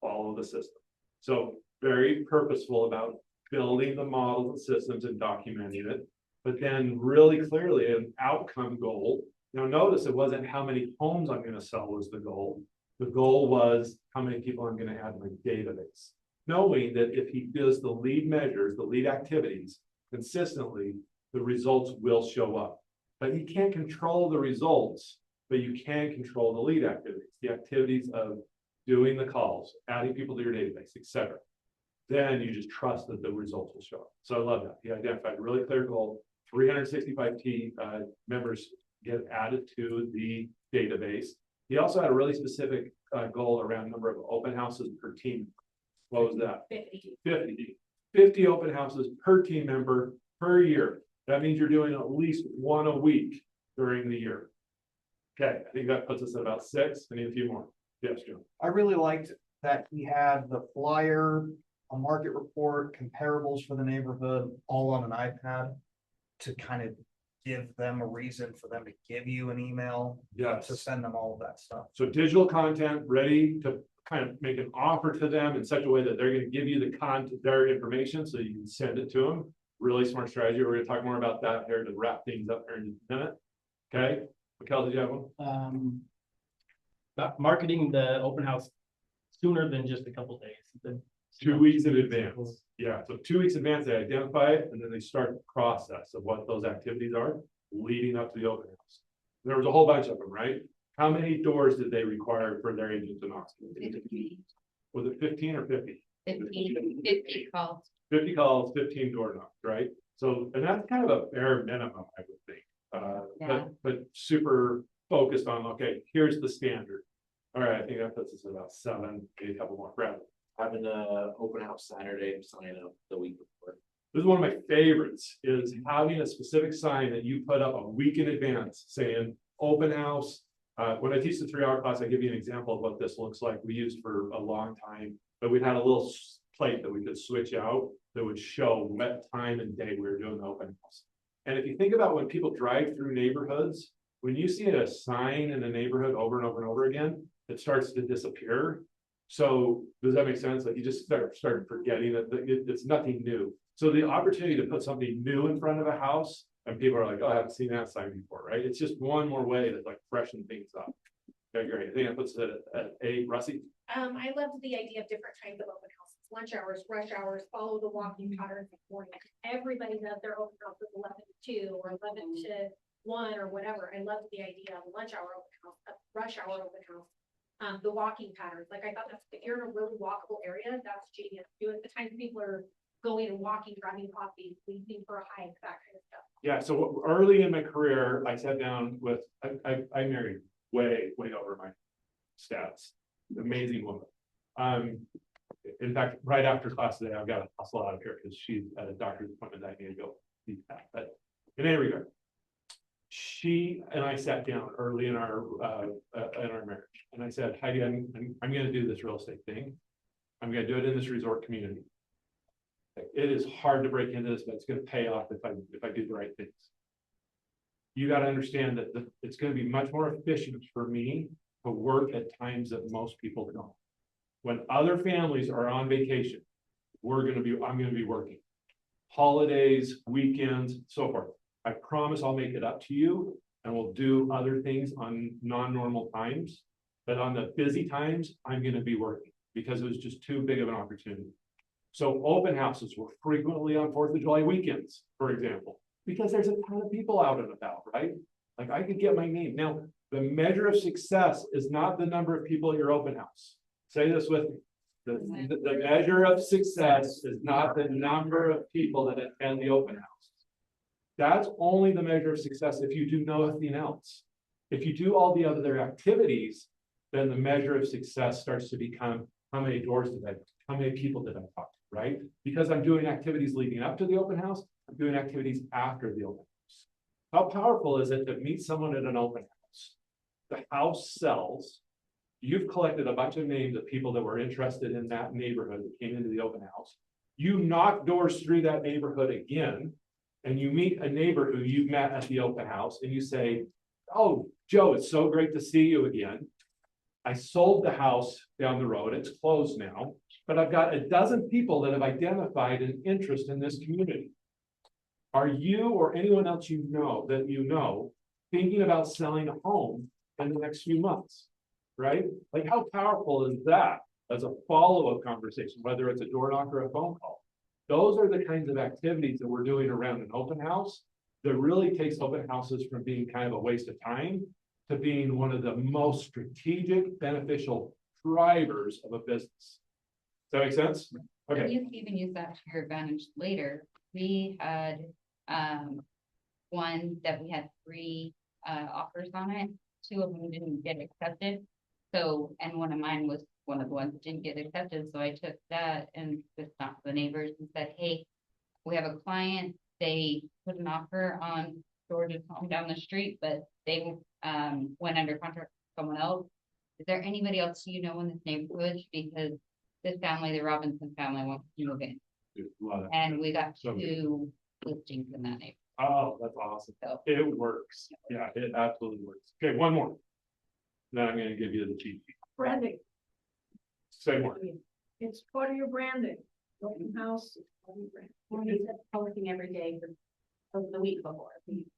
follow the system. So very purposeful about building the models and systems and documenting it, but then really clearly an outcome goal. Now notice it wasn't how many homes I'm going to sell was the goal. The goal was how many people I'm going to add to my database. Knowing that if he does the lead measures, the lead activities consistently, the results will show up. But you can't control the results, but you can control the lead activities, the activities of doing the calls, adding people to your database, etc. Then you just trust that the results will show up. So I love that. He identified a really clear goal. 365 members get added to the database. He also had a really specific goal around number of open houses per team. What was that? 50 open houses per team member per year. That means you're doing at least 1 a week during the year. Okay, I think that puts us at about 6. I need a few more. Yes, Joe. I really liked that he had the flyer, a market report, comparables for the neighborhood, all on an iPad to kind of give them a reason for them to give you an email. Yes. To send them all of that stuff. So digital content ready to kind of make an offer to them in such a way that they're going to give you the content, their information, so you can send it to them. Really smart strategy. We're going to talk more about that here to wrap things up here in a minute. Okay, Mikkel, did you have one? Marketing the open house sooner than just a couple days. 2 weeks in advance. Yeah, so 2 weeks in advance, they identify it and then they start the process of what those activities are leading up to the open house. There was a whole bunch of them, right? How many doors did they require for their agent to knock? Was it 15 or 50? 50 calls. 50 calls, 15 door knocks, right? So, and that's kind of a bare minimum, I would think. Yeah. But super focused on, okay, here's the standard. All right, I think that puts us at about 7, maybe a couple more. Brad. Having a open house Saturday to sign up the week before. This is one of my favorites, is having a specific sign that you put up a week in advance saying open house. When I teach the 3-hour class, I give you an example of what this looks like. We used for a long time, but we had a little plate that we could switch out that would show what time and day we were doing the open house. And if you think about when people drive through neighborhoods, when you see a sign in a neighborhood over and over and over again, it starts to disappear. So does that make sense? Like you just start forgetting that it's nothing new. So the opportunity to put something new in front of a house and people are like, oh, I haven't seen that sign before, right? It's just one more way to like freshen things up. Okay, great. I think that puts it at 8. Rusty? I loved the idea of different kinds of open houses, lunch hours, rush hours, follow the walking patterns of morning. Everybody does their open houses 11 to 2 or 11 to 1 or whatever. I loved the idea of a lunch hour open house, a rush hour open house. The walking patterns, like I thought that's, if you're in a really walkable area, that's genius. Do it the times people are going and walking, grabbing coffee, leaving for a hike, that kind of stuff. Yeah, so early in my career, I sat down with, I married way over my stats. Amazing woman. In fact, right after class today, I've got to hustle out of here because she's at a doctor's appointment that I need to go see that. But in any regard, she and I sat down early in our marriage, and I said, Heidi, I'm going to do this real estate thing. I'm going to do it in this resort community. It is hard to break into this, but it's going to pay off if I do the right things. You got to understand that it's going to be much more efficient for me to work at times that most people don't. When other families are on vacation, I'm going to be working. Holidays, weekends, so forth. I promise I'll make it up to you and we'll do other things on non-normal times. But on the busy times, I'm going to be working because it was just too big of an opportunity. So open houses were frequently on 4th of July weekends, for example, because there's a ton of people out and about, right? Like I could get my name. Now, the measure of success is not the number of people at your open house. Say this with me. The measure of success is not the number of people that attend the open house. That's only the measure of success if you do nothing else. If you do all the other activities, then the measure of success starts to become how many doors did I, how many people did I talk to, right? Because I'm doing activities leading up to the open house, I'm doing activities after the open house. How powerful is it to meet someone at an open house? The house sells. You've collected a bunch of names of people that were interested in that neighborhood that came into the open house. You knock doors through that neighborhood again, and you meet a neighbor who you met at the open house, and you say, oh, Joe, it's so great to see you again. I sold the house down the road. It's closed now, but I've got a dozen people that have identified an interest in this community. Are you or anyone else you know thinking about selling a home in the next few months? Right? Like how powerful is that as a follow-up conversation, whether it's a door knock or a phone call? Those are the kinds of activities that we're doing around an open house that really takes open houses from being kind of a waste of time to being one of the most strategic, beneficial drivers of a business. Does that make sense? Okay. And you can even use that to your advantage later. We had one that we had 3 offers on it. 2 of them didn't get accepted. So, and one of mine was one of the ones that didn't get accepted. So I took that and just talked to the neighbors and said, hey, we have a client. They put an offer on George's home down the street, but they went under contract with someone else. Is there anybody else you know in this neighborhood? Because this family, the Robinson family, wants to move in. And we got 2 listings in that neighborhood. Oh, that's awesome. So, it works. Yeah, it absolutely works. Okay, one more. Then I'm going to give you the cheat sheet. Branding, Say more. it's part of your branding. Open house. Is part of your branding. Well, you said publishing every day for the week before,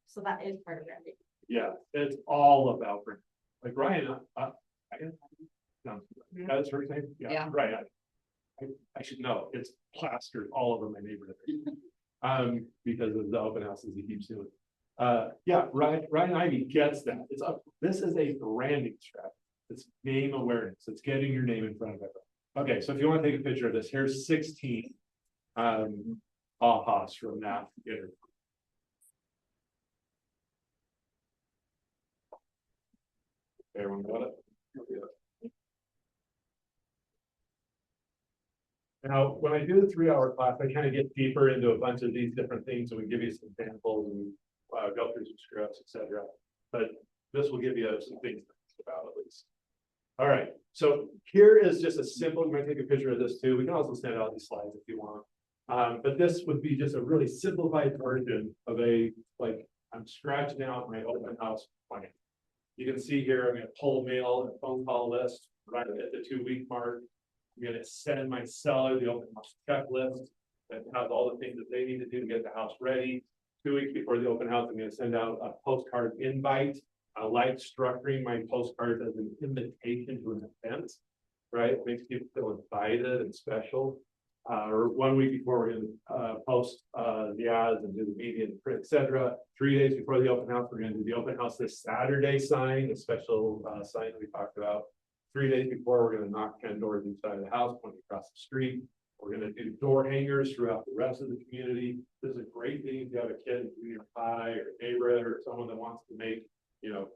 so that is part of branding. Yeah, it's all about branding. Like Ryan, that's her name. Yeah, right. I should know, it's plastered all over my neighborhood. Because of the open houses he keeps doing. Yeah, Ryan Ivy gets that. It's up, this is a branding strategy. It's name awareness. It's getting your name in front of everyone. Okay, so if you want to take a picture of this, here's 16 ahas from that interview. Everyone got it? Now, when I do the 3-hour class, I kind of get deeper into a bunch of these different things, and we give you some examples and go through some scripts, etc. But this will give you some things to think about at least. All right, so here is just a simple, you might take a picture of this too. We can also send out these slides if you want. But this would be just a really simplified version of a, like, I'm scratching out my open house plan. You can see here, I'm going to pull mail and phone call list right at the 2-week mark. I'm going to send my seller the open house checklist that has all the things that they need to do to get the house ready. 2 weeks before the open house, I'm going to send out a postcard invite. I like structuring my postcards as an invitation to an event, right? It makes people feel invited and special. Or 1 week before, we're going to post the ads and do the media and print, etc. 3 days before the open house, we're going to do the open house this Saturday sign, a special sign that we talked about. 3 days before, we're going to knock 10 doors inside of the house, pointing across the street. We're going to do door hangers throughout the rest of the community. This is a great thing if you have a kid in junior high or a neighborhood or someone that wants to make,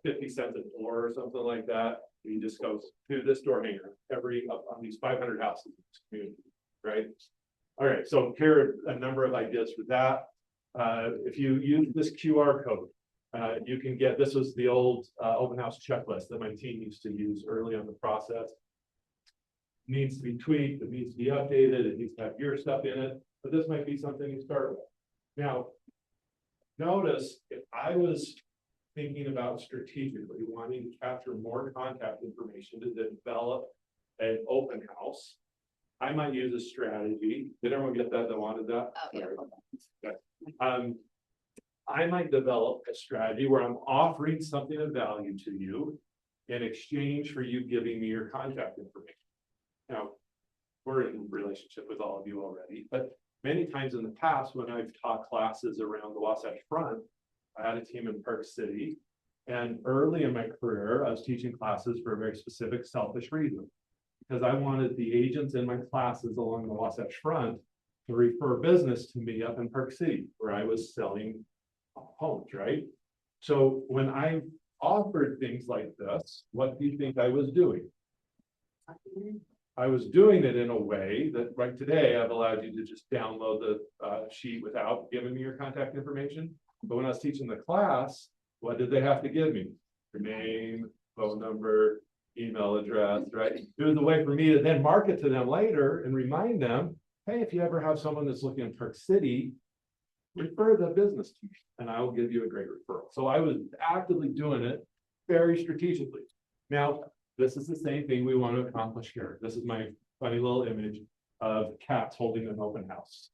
50 cents a door or something like that. You just go to this door hanger on these 500 houses in this community, right? All right, so here are a number of ideas for that. If you use this QR code, you can get, this was the old open house checklist that my team used to use early on the process. Needs to be tweaked, it needs to be updated, it needs to have your stuff in it, but this might be something you start with. Now, notice if I was thinking about strategically wanting to capture more contact information to develop an open house, I might use a strategy. Did everyone get that wanted that? Oh, yeah. Okay. I might develop a strategy where I'm offering something of value to you in exchange for you giving me your contact information. Now, we're in relationship with all of you already, but many times in the past, when I've taught classes around the Wasatch Front, I had a team in Park City, and early in my career, I was teaching classes for a very specific, selfish reason, because I wanted the agents in my classes along the Wasatch Front to refer business to me up in Park City, where I was selling homes, right? So when I offered things like this, what do you think I was doing? I was doing it in a way that right today, I've allowed you to just download the sheet without giving me your contact information. But when I was teaching the class, what did they have to give me? Your name, phone number, email address, right? It was a way for me to then market to them later and remind them, hey, if you ever have someone that's looking in Park City, refer the business to me and I will give you a great referral. So I was actively doing it very strategically. Now, this is the same thing we want to accomplish here. This is my funny little image of cats holding an open house.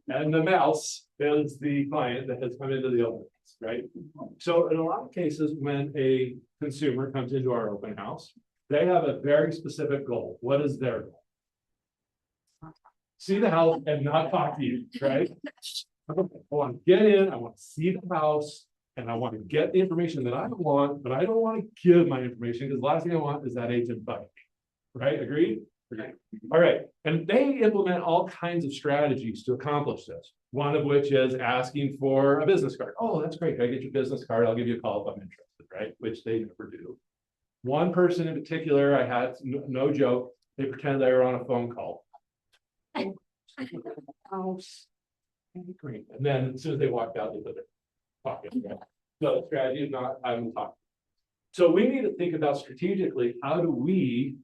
And the mouse is the client that has come into the open house, right? So in a lot of cases, when a consumer comes into our open house, they have a very specific goal. What is their goal? See the house and not talk to you, right? I want to get in, I want to see the house, and I want to get the information that I want, but I don't want to give my information because the last thing I want is that agent bite, right? Agreed? Agreed. All right, and they implement all kinds of strategies to accomplish this. One of which is asking for a business card. Oh, that's great. Can I get your business card? I'll give you a call if I'm interested, right? Which they never do. One person in particular, I had no joke. They pretend they were on a phone call. House. Great. And then as soon as they walked out, they put their pocket. Right? So the strategy is not I'm talking. So we need to think about strategically, how do we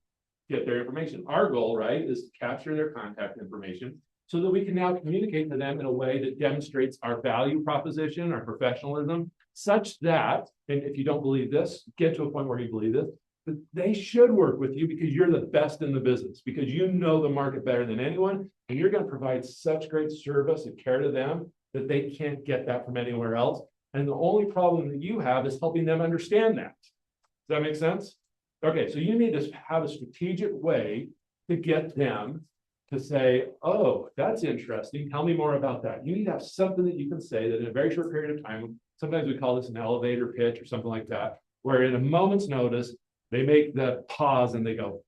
get their information? Our goal, right, is to capture their contact information so that we can now communicate to them in a way that demonstrates our value proposition, our professionalism, such that, and if you don't believe this, get to a point where you believe this, but they should work with you because you're the best in the business, because you know the market better than anyone, and you're going to provide such great service and care to them that they can't get that from anywhere else. And the only problem that you have is helping them understand that. Does that make sense? Okay, so you need to have a strategic way to get them to say, oh, that's interesting. Tell me more about that. You need to have something that you can say that in a very short period of time, sometimes we call this an elevator pitch or something like that, where in a moment's notice, they make the pause and they go,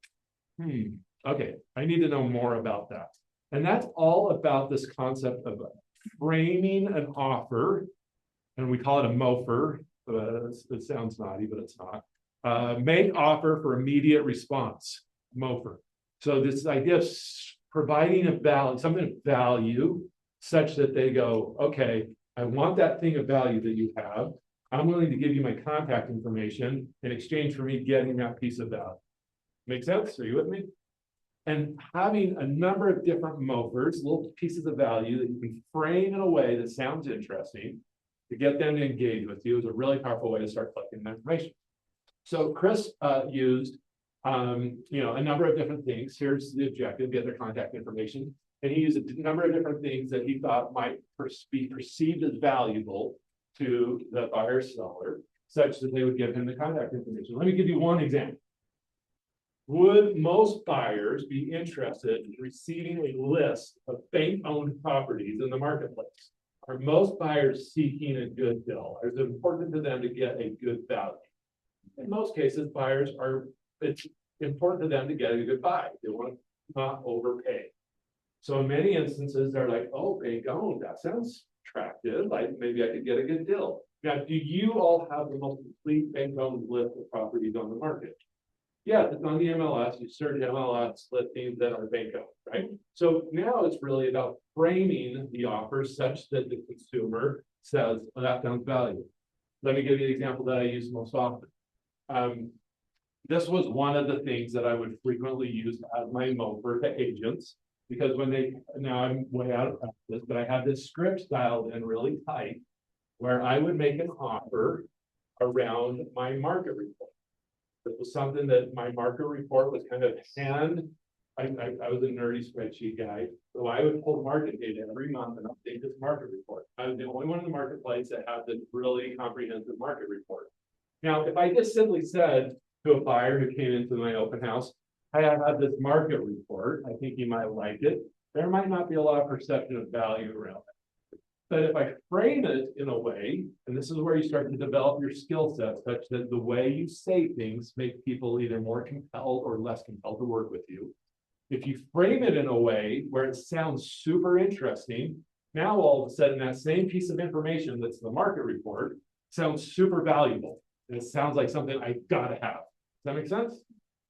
okay, I need to know more about that. And that's all about this concept of framing an offer, and we call it a MOFR. It sounds naughty, but it's not. Make offer for immediate response, MOFR. So this idea of providing a value, something of value, such that they go, okay, I want that thing of value that you have. I'm willing to give you my contact information in exchange for me getting that piece of value. Make sense? Are you with me? And having a number of different MOFRs, little pieces of value that you can frame in a way that sounds interesting to get them to engage with you is a really powerful way to start collecting that information. So Chris used a number of different things. Here's the objective, get their contact information. And he used a number of different things that he thought might be perceived as valuable to the buyer seller, such that they would give him the contact information. Let me give you one example. Would most buyers be interested in receiving a list of bank-owned properties in the marketplace? Are most buyers seeking a good deal? Is it important to them to get a good value? In most cases, it's important to them to get a good buy. They want to not overpay. So in many instances, they're like, oh, bank-owned, that sounds attractive. Like maybe I could get a good deal. Now, do you all have the most complete bank-owned list of properties on the market? Yeah, it's on the MLS. You search MLS listings that are bank-owned, right? So now it's really about framing the offer such that the consumer says, well, that sounds valuable. Let me give you an example that I use most often. This was one of the things that I would frequently use as my MOFR to agents, because now I'm way out of practice, but I had this script dialed in really tight where I would make an offer around my market report. This was something that my market report was kind of I was a nerdy spreadsheet guy, so I would pull market data every month and update this market report. I was the only one in the marketplace that had this really comprehensive market report. Now, if I just simply said to a buyer who came into my open house, hey, I have this market report, I think you might like it, there might not be a lot of perception of value around it. But if I frame it in a way, and this is where you start to develop your skill set, such that the way you say things make people either more compelled or less compelled to work with you. If you frame it in a way where it sounds super interesting, now all of a sudden that same piece of information that's the market report sounds super valuable. And it sounds like something I gotta have. Does that make sense?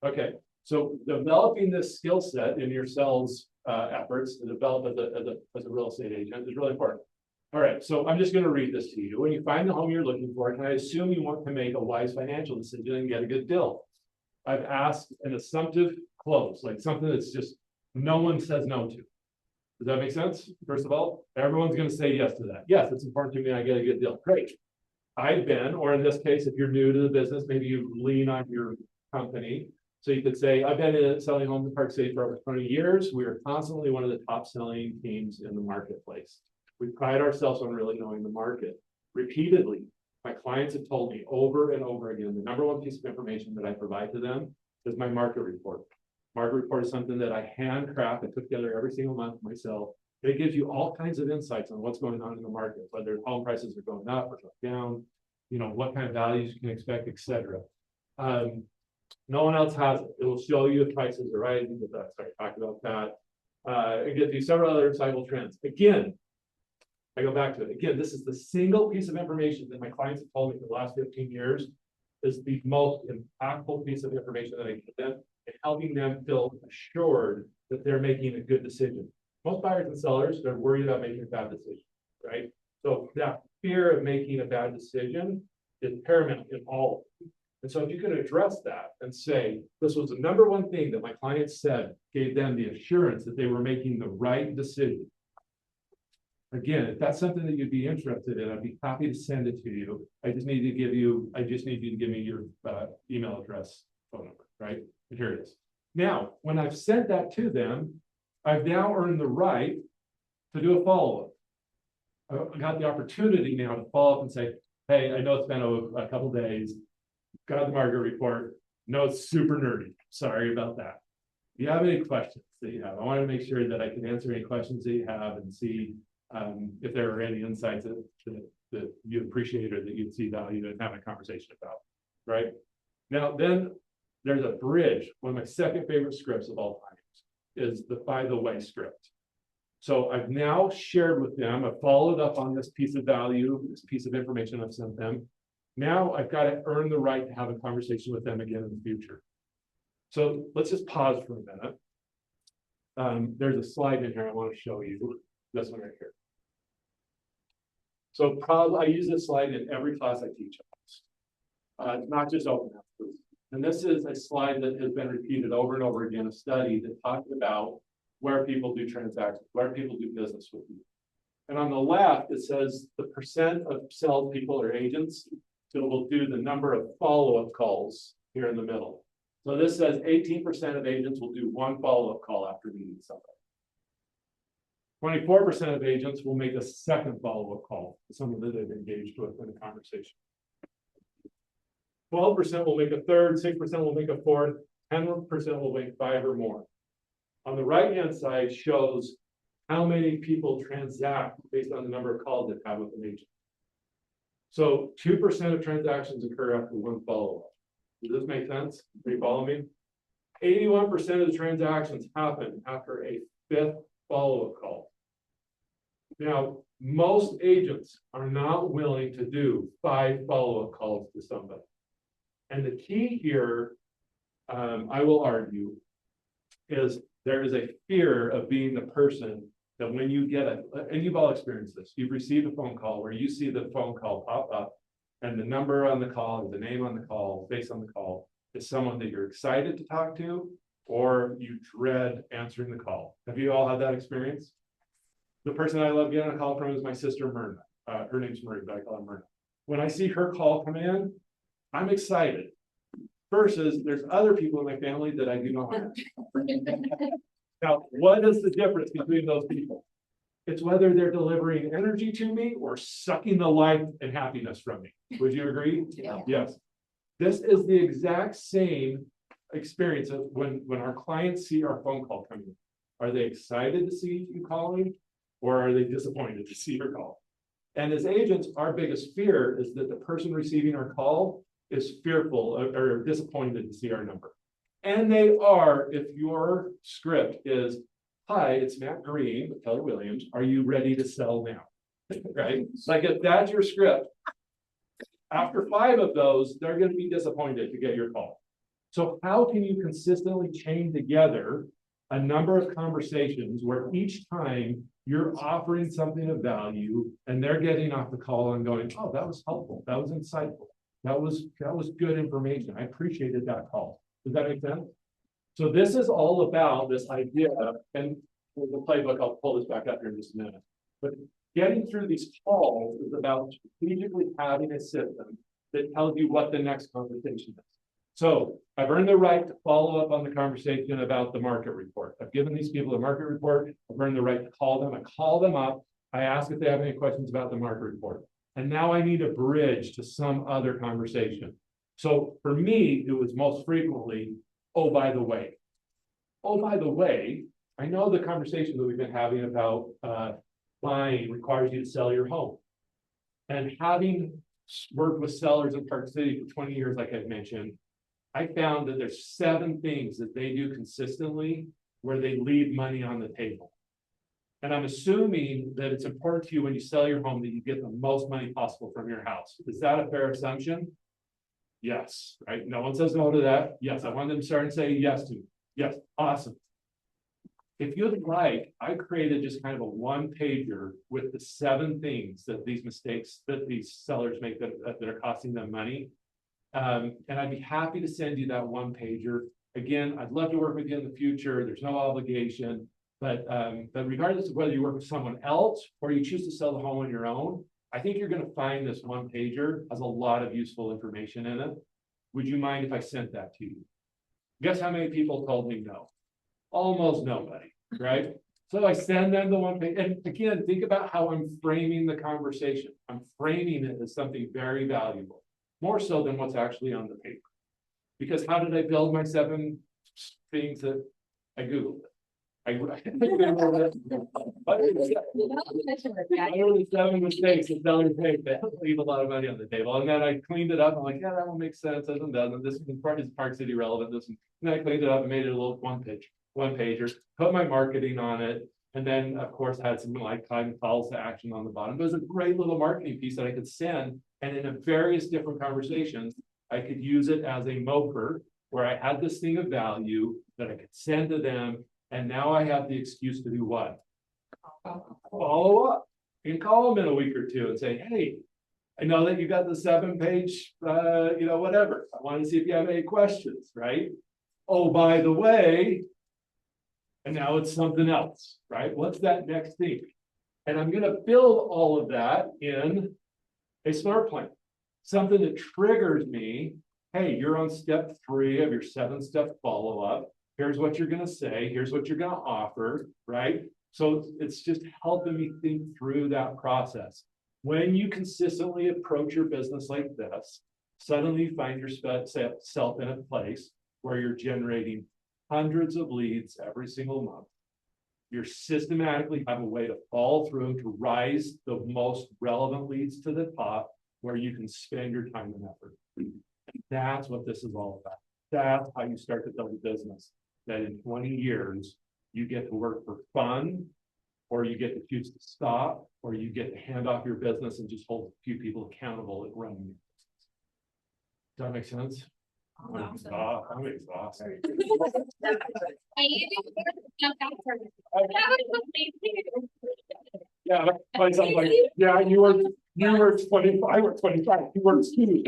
Okay, so developing this skill set in your sales efforts to develop as a real estate agent is really important. All right, so I'm just going to read this to you. When you find the home you're looking for, can I assume you want to make a wise financial decision and get a good deal? I've asked an assumptive close, like something that's just no one says no to. Does that make sense? First of all, everyone's going to say yes to that. Yes, it's important to me I get a good deal. Great. I've been, or in this case, if you're new to the business, maybe you lean on your company. So you could say, I've been selling homes in Park City for over 20 years. We are constantly one of the top selling teams in the marketplace. We pride ourselves on really knowing the market. Repeatedly, my clients have told me over and over again, the number one piece of information that I provide to them is my market report. Market report is something that I handcraft and put together every single month myself. It gives you all kinds of insights on what's going on in the market, whether home prices are going up or going down, what kind of values you can expect, etc. No one else has it. It will show you if prices are rising. Sorry, talked about that. It gives you several other insightful trends. Again, I go back to it. Again, this is the single piece of information that my clients have told me for the last 15 years is the most impactful piece of information that I give them and helping them feel assured that they're making a good decision. Most buyers and sellers, they're worried about making a bad decision, right? So that fear of making a bad decision is paramount in all of them. And so if you can address that and say, this was the number one thing that my clients said gave them the assurance that they were making the right decision. Again, if that's something that you'd be interested in, I'd be happy to send it to you. I just need you to give me your email address, phone number, right? And here it is. Now, when I've sent that to them, I've now earned the right to do a follow-up. I got the opportunity now to follow up and say, hey, I know it's been a couple days, got the market report, no, it's super nerdy, sorry about that. you have any questions that you have? I want to make sure that I can answer any questions that you have and see if there are any insights that you appreciate or that you'd see value in having a conversation about, right? Now, then there's a bridge. One of my second favorite scripts of all time is the by the way script. So I've now shared with them, I've followed up on this piece of value, this piece of information I've sent them. Now I've got to earn the right to have a conversation with them again in the future. So let's just pause for a minute. There's a slide in here I want to show you. This one right here. So probably I use this slide in every class I teach. Not just open houses. And this is a slide that has been repeated over and over again, a study that talked about where people do transactions, where people do business with you. And on the left, it says the percent of salespeople or agents that will do the number of follow-up calls here in the middle. So this says 18% of agents will do one follow-up call after meeting somebody. 24% of agents will make a second follow-up call to someone that they've engaged with in a conversation. 12% will make a third, 6% will make a fourth, 10% will make 5 or more. On the right-hand side shows how many people transact based on the number of calls they've had with an agent. So 2% of transactions occur after one follow-up. Does this make sense? Are you following me? 81% of the transactions happen after a 5th follow-up call. Now, most agents are not willing to do 5 follow-up calls to somebody. And the key here, I will argue, is there is a fear of being the person that when you get and you've all experienced this, you've received a phone call where you see the phone call pop up and the number on the call, the name on the call, face on the call is someone that you're excited to talk to, or you dread answering the call. Have you all had that experience? The person I love getting a call from is my sister, Myrna. Her name's Marie, but I call her Myrna. When I see her call come in, I'm excited. Versus there's other people in my family that I do not have. Now, what is the difference between those people? It's whether they're delivering energy to me or sucking the life and happiness from me. Would you agree? Yeah. Yes. This is the exact same experience of when our clients see our phone call coming in. Are they excited to see you calling, or are they disappointed to see your call? And as agents, our biggest fear is that the person receiving our call is fearful or disappointed to see our number. And they are, if your script is, hi, it's Matt Green with Keller Williams. Are you ready to sell now? Right? Like if that's your script, after 5 of those, they're going to be disappointed to get your call. So how can you consistently chain together a number of conversations where each time you're offering something of value and they're getting off the call and going, oh, that was helpful. That was insightful. That was good information. I appreciated that call. Does that make sense? So this is all about this idea, and the playbook, I'll pull this back up here in just a minute. But getting through these calls is about strategically having a system that tells you what the next conversation is. So I've earned the right to follow up on the conversation about the market report. I've given these people a market report. I've earned the right to call them. I call them up. I ask if they have any questions about the market report. And now I need a bridge to some other conversation. So for me, it was most frequently, oh, by the way. Oh, by the way, I know the conversation that we've been having about buying requires you to sell your home. And having worked with sellers in Park City for 20 years, like I've mentioned, I found that there's 7 things that they do consistently where they leave money on the table. And I'm assuming that it's important to you when you sell your home that you get the most money possible from your house. Is that a fair assumption? Yes, right? No one says no to that. Yes, I want them to start and say yes to me. Yes, awesome. If you'd like, I created just kind of a 1-pager with the 7 things that these mistakes that these sellers make that are costing them money. And I'd be happy to send you that 1-pager. Again, I'd love to work with you in the future. There's no obligation. But regardless of whether you work with someone else or you choose to sell the home on your own, I think you're going to find this 1-pager has a lot of useful information in it. Would you mind if I sent that to you? Guess how many people told me no? Almost nobody, right? So I send them the 1-page. And again, think about how I'm framing the conversation. I'm framing it as something very valuable, more so than what's actually on the paper. Because how did I build my 7 things that I Googled it. I only 7 mistakes of selling tape that leave a lot of money on the table, and then I cleaned it up. I'm like, yeah, that one makes sense. This one doesn't. This one part is Park City relevant. This one, and I cleaned it up and made it a little one pager. Put my marketing on it, and then of course had some like kind of calls to action on the bottom. It was a great little marketing piece that I could send, and in a various different conversations, I could use it as a moper where I had this thing of value that I could send to them. And now I have the excuse to do what? Follow up. You can call them in a week or two and say, hey, I know that you got the 7-page, whatever. I want to see if you have any questions, right? Oh, by the way, and now it's something else, right? What's that next thing? And I'm going to build all of that in a smart plan, something that triggers me. Hey, you're on step 3 of your 7-step follow-up. Here's what you're going to say. Here's what you're going to offer, right? So it's just helping me think through that process. When you consistently approach your business like this, suddenly you find yourself in a place where you're generating hundreds of leads every single month. You're systematically have a way to follow through to rise the most relevant leads to the top where you can spend your time and effort. That's what this is all about. That's how you start to build a business. That in 20 years, you get to work for fun, or you get to choose to stop, or you get to hand off your business and just hold a few people accountable at running your business. Does that make sense? I'm exhausted. Yeah, like something like, yeah, you were 25, I were 25, you were 2.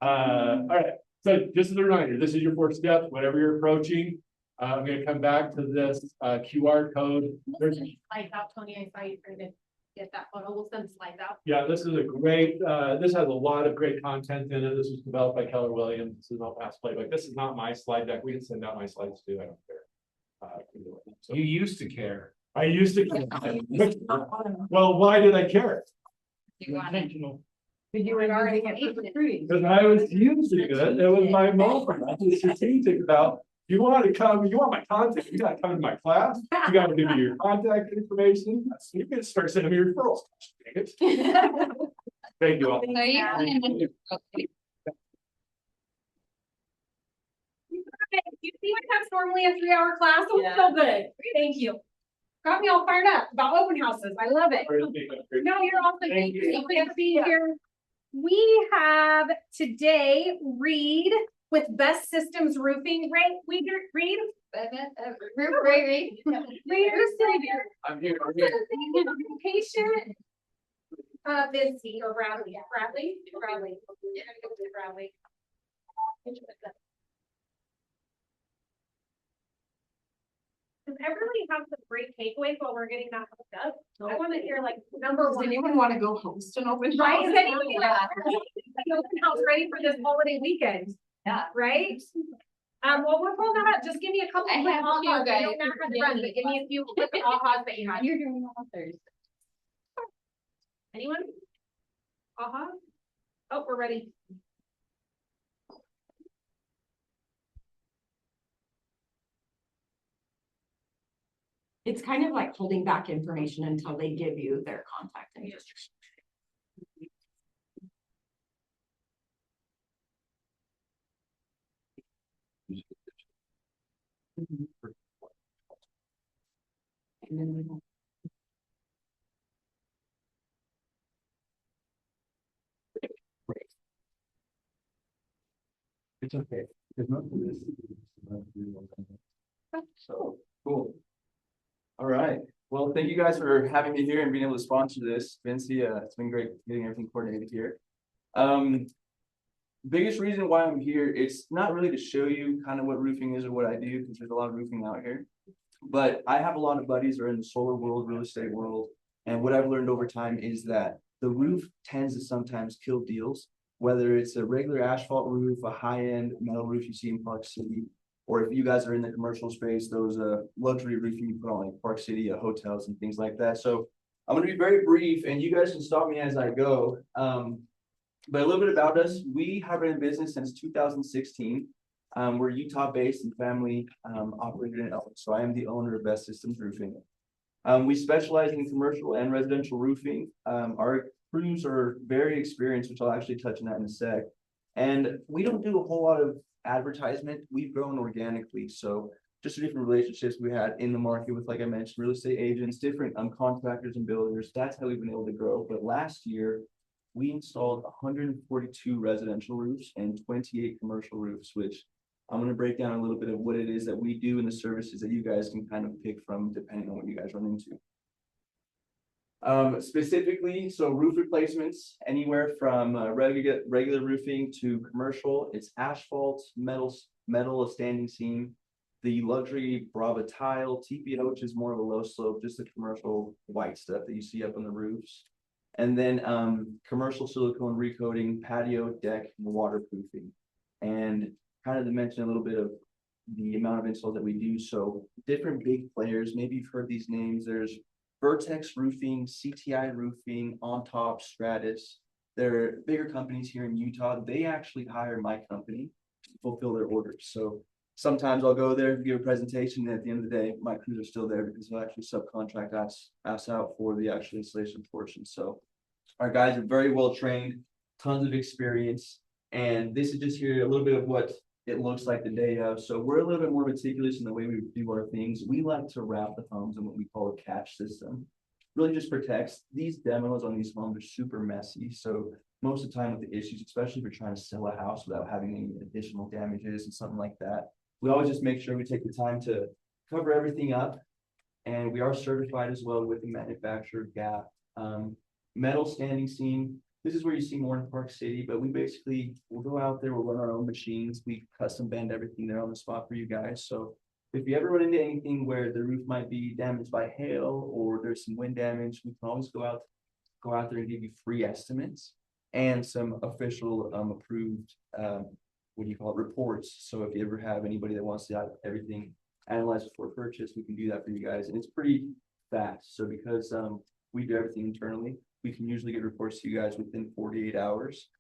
All right. So just as a reminder, this is your 4 steps, whatever you're approaching. I'm going to come back to this QR code. There's, Slides out, Tony, I saw you trying to get that photo. We'll send slides out. yeah, this is a great, this has a lot of great content in it. This was developed by Keller Williams. This is not past playbook. This is not my slide deck. We can send out my slides too. I don't care. So, You used to care. I used to care. Well, why did I care? Because you were already at recruiting. Because I was using it. It was my moment. I was strategic about, you want to come, you want my content, you got to come to my class. You got to give me your contact information. You can start sending me referrals. Thank you all. You see what that's normally a 3-hour class? It was so good. Thank you. Got me all fired up about open houses. I love it. No, you're awesome. Thank you so much for being here. We have today Reed with Best Systems Roofing, right? Reed. Reed. I'm here. Patient. Vinci or Bradley. Bradley. Does everybody have some great takeaways while we're getting that hooked up? I want to hear like number 1. Does anyone want to go host an open house? Right? Is anyone an open house ready for this holiday weekend? Yeah. Right? Well, we're pulling that up. Just give me a couple. I quick have ahas. two, I guys. don't know how to run, but give me a few quick ahas that you had. You're doing authors. Anyone? Aha. Oh, we're ready. It's kind of like holding back information until they give you their contact information. And then we don't. It's okay. There's not this. So, cool. All right. Well, thank you guys for having me here and being able to sponsor this. Vinci, it's been great getting everything coordinated here. Biggest reason why I'm here, it's not really to show you kind of what roofing is or what I do, because there's a lot of roofing out here. But I have a lot of buddies that are in the solar world, real estate world. And what I've learned over time is that the roof tends to sometimes kill deals, whether it's a regular asphalt roof, a high-end metal roof you see in Park City, or if you guys are in the commercial space, those luxury roofing you put on like Park City, hotels and things like that. So I'm going to be very brief and you guys can stop me as I go. But a little bit about us, we have been in business since 2016. We're Utah-based and family operated in Elk, so I am the owner of Best Systems Roofing. We specialize in commercial and residential roofing. Our crews are very experienced, which I'll actually touch on that in a sec. And we don't do a whole lot of advertisement. We've grown organically, so just the different relationships we had in the market with, like I mentioned, real estate agents, different contractors and builders. That's how we've been able to grow. But last year, we installed 142 residential roofs and 28 commercial roofs, which I'm going to break down a little bit of what it is that we do and the services that you guys can kind of pick from depending on what you guys run into. Specifically, so roof replacements, anywhere from regular roofing to commercial. It's asphalt, metal, a standing seam. The luxury Brava tile, TPO, which is more of a low slope, just the commercial white stuff that you see up on the roofs. And then commercial silicone recoating, patio, deck, and waterproofing. And kind of to mention a little bit of the amount of installs that we do. So different big players, maybe you've heard these names. There's Vertex Roofing, CTI Roofing, On Top, Stratus. They're bigger companies here in Utah. They actually hire my company to fulfill their orders. So sometimes I'll go there, give a presentation, and at the end of the day, my crews are still there because they'll actually subcontract us out for the actual installation portion. So our guys are very well trained, tons of experience, and this is just here a little bit of what it looks like the day of. So we're a little bit more meticulous in the way we do our things. We like to wrap the homes in what we call a catch system. Really just protects these demos on these homes are super messy. So most of the time with the issues, especially if you're trying to sell a house without having any additional damages and something like that, we always just make sure we take the time to cover everything up. And we are certified as well with the manufacturer GAP. Metal standing seam. This is where you see more in Park City, but we basically will go out there, we'll run our own machines. We custom bend everything there on the spot for you guys. So if you ever run into anything where the roof might be damaged by hail or there's some wind damage, we can always go out there and give you free estimates and some official approved what do you call it, reports. So if you ever have anybody that wants to have everything analyzed before purchase, we can do that for you guys. And it's pretty fast. So because we do everything internally, we can usually get reports to you guys within 48 hours,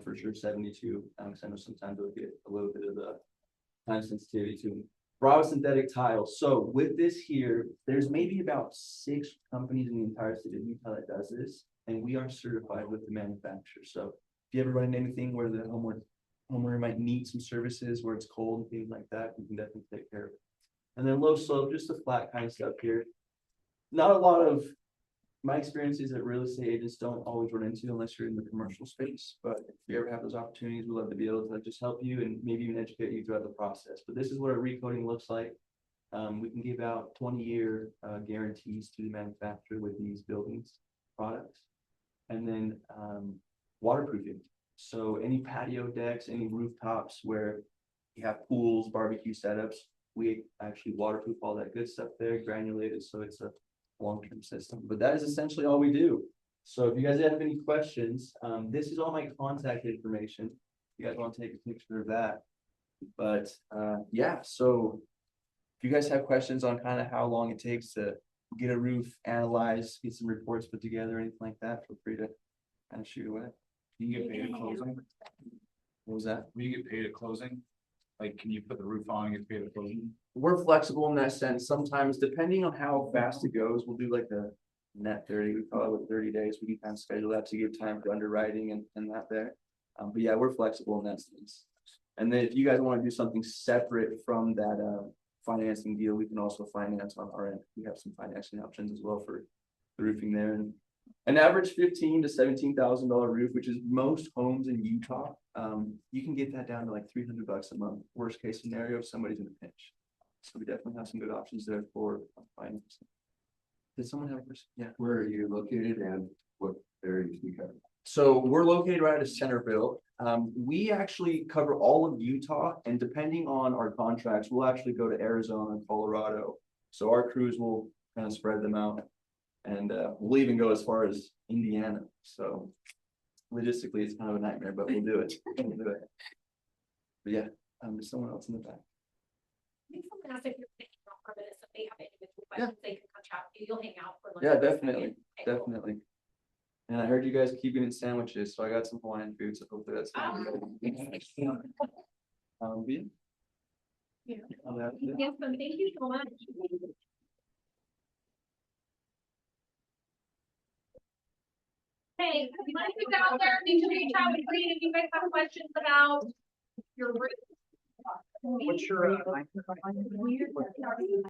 for sure 72. Because I know sometimes they'll get a little bit of the time sensitivity to them. Brava synthetic tiles. So with this here, there's maybe about 6 companies in the entire state of Utah that does this, and we are certified with the manufacturer. So if you ever run into anything where the homeowner might need some services where it's cold and things like that, we can definitely take care of it. And then low slope, just the flat kind of stuff here. Not a lot of my experiences that real estate agents don't always run into unless you're in the commercial space. But if you ever have those opportunities, we'd love to be able to just help you and maybe even educate you throughout the process. But this is what a recoating looks like. We can give out 20-year guarantees to the manufacturer with these buildings products. And then waterproofing. So any patio decks, any rooftops where you have pools, barbecue setups, we actually waterproof all that good stuff there, granulated, so it's a long-term system. But that is essentially all we do. So if you guys have any questions, this is all my contact information. If you guys want to take a picture of that. But yeah, so if you guys have questions on kind of how long it takes to get a roof analyzed, get some reports put together, anything like that, feel free to kind of shoot away. Do you get paid at closing? What was that? Will you get paid at closing? Like, can you put the roof on and get paid at closing? We're flexible in that sense. Sometimes, depending on how fast it goes, we'll do like a net 30. We call it with 30 days. We can kind of schedule that to give time for underwriting and that there. But yeah, we're flexible in that sense. And then if you guys want to do something separate from that financing deal, we can also finance on our end. We have some financing options as well for the roofing there. And an average $15,000 to $17,000 roof, which is most homes in Utah, you can get that down to like $300 a month. Worst case scenario, if somebody's in a pinch. So we definitely have some good options there for financing. Did someone have a question? Yeah. Where are you located and what areas do you cover? So we're located right at Centerville. We actually cover all of Utah, and depending on our contracts, we'll actually go to Arizona and Colorado. So our crews will kind of spread them out. And we'll even go as far as Indiana. So logistically, it's kind of a nightmare, but we'll do it. We'll do it. But yeah, there's someone else in the back. I think someone asked if you're thinking about permanent, so they have individual questions, they can come chat with you, you'll hang out for lunch. Yeah, definitely, definitely. And I heard you guys keep getting sandwiches, so I got some Hawaiian food, so hopefully that's. Oh. Yeah. Yeah. Yes, but thank you so much. Hey, if you like to get out there, make sure you chat with Green if you guys have questions about your roof. What's your,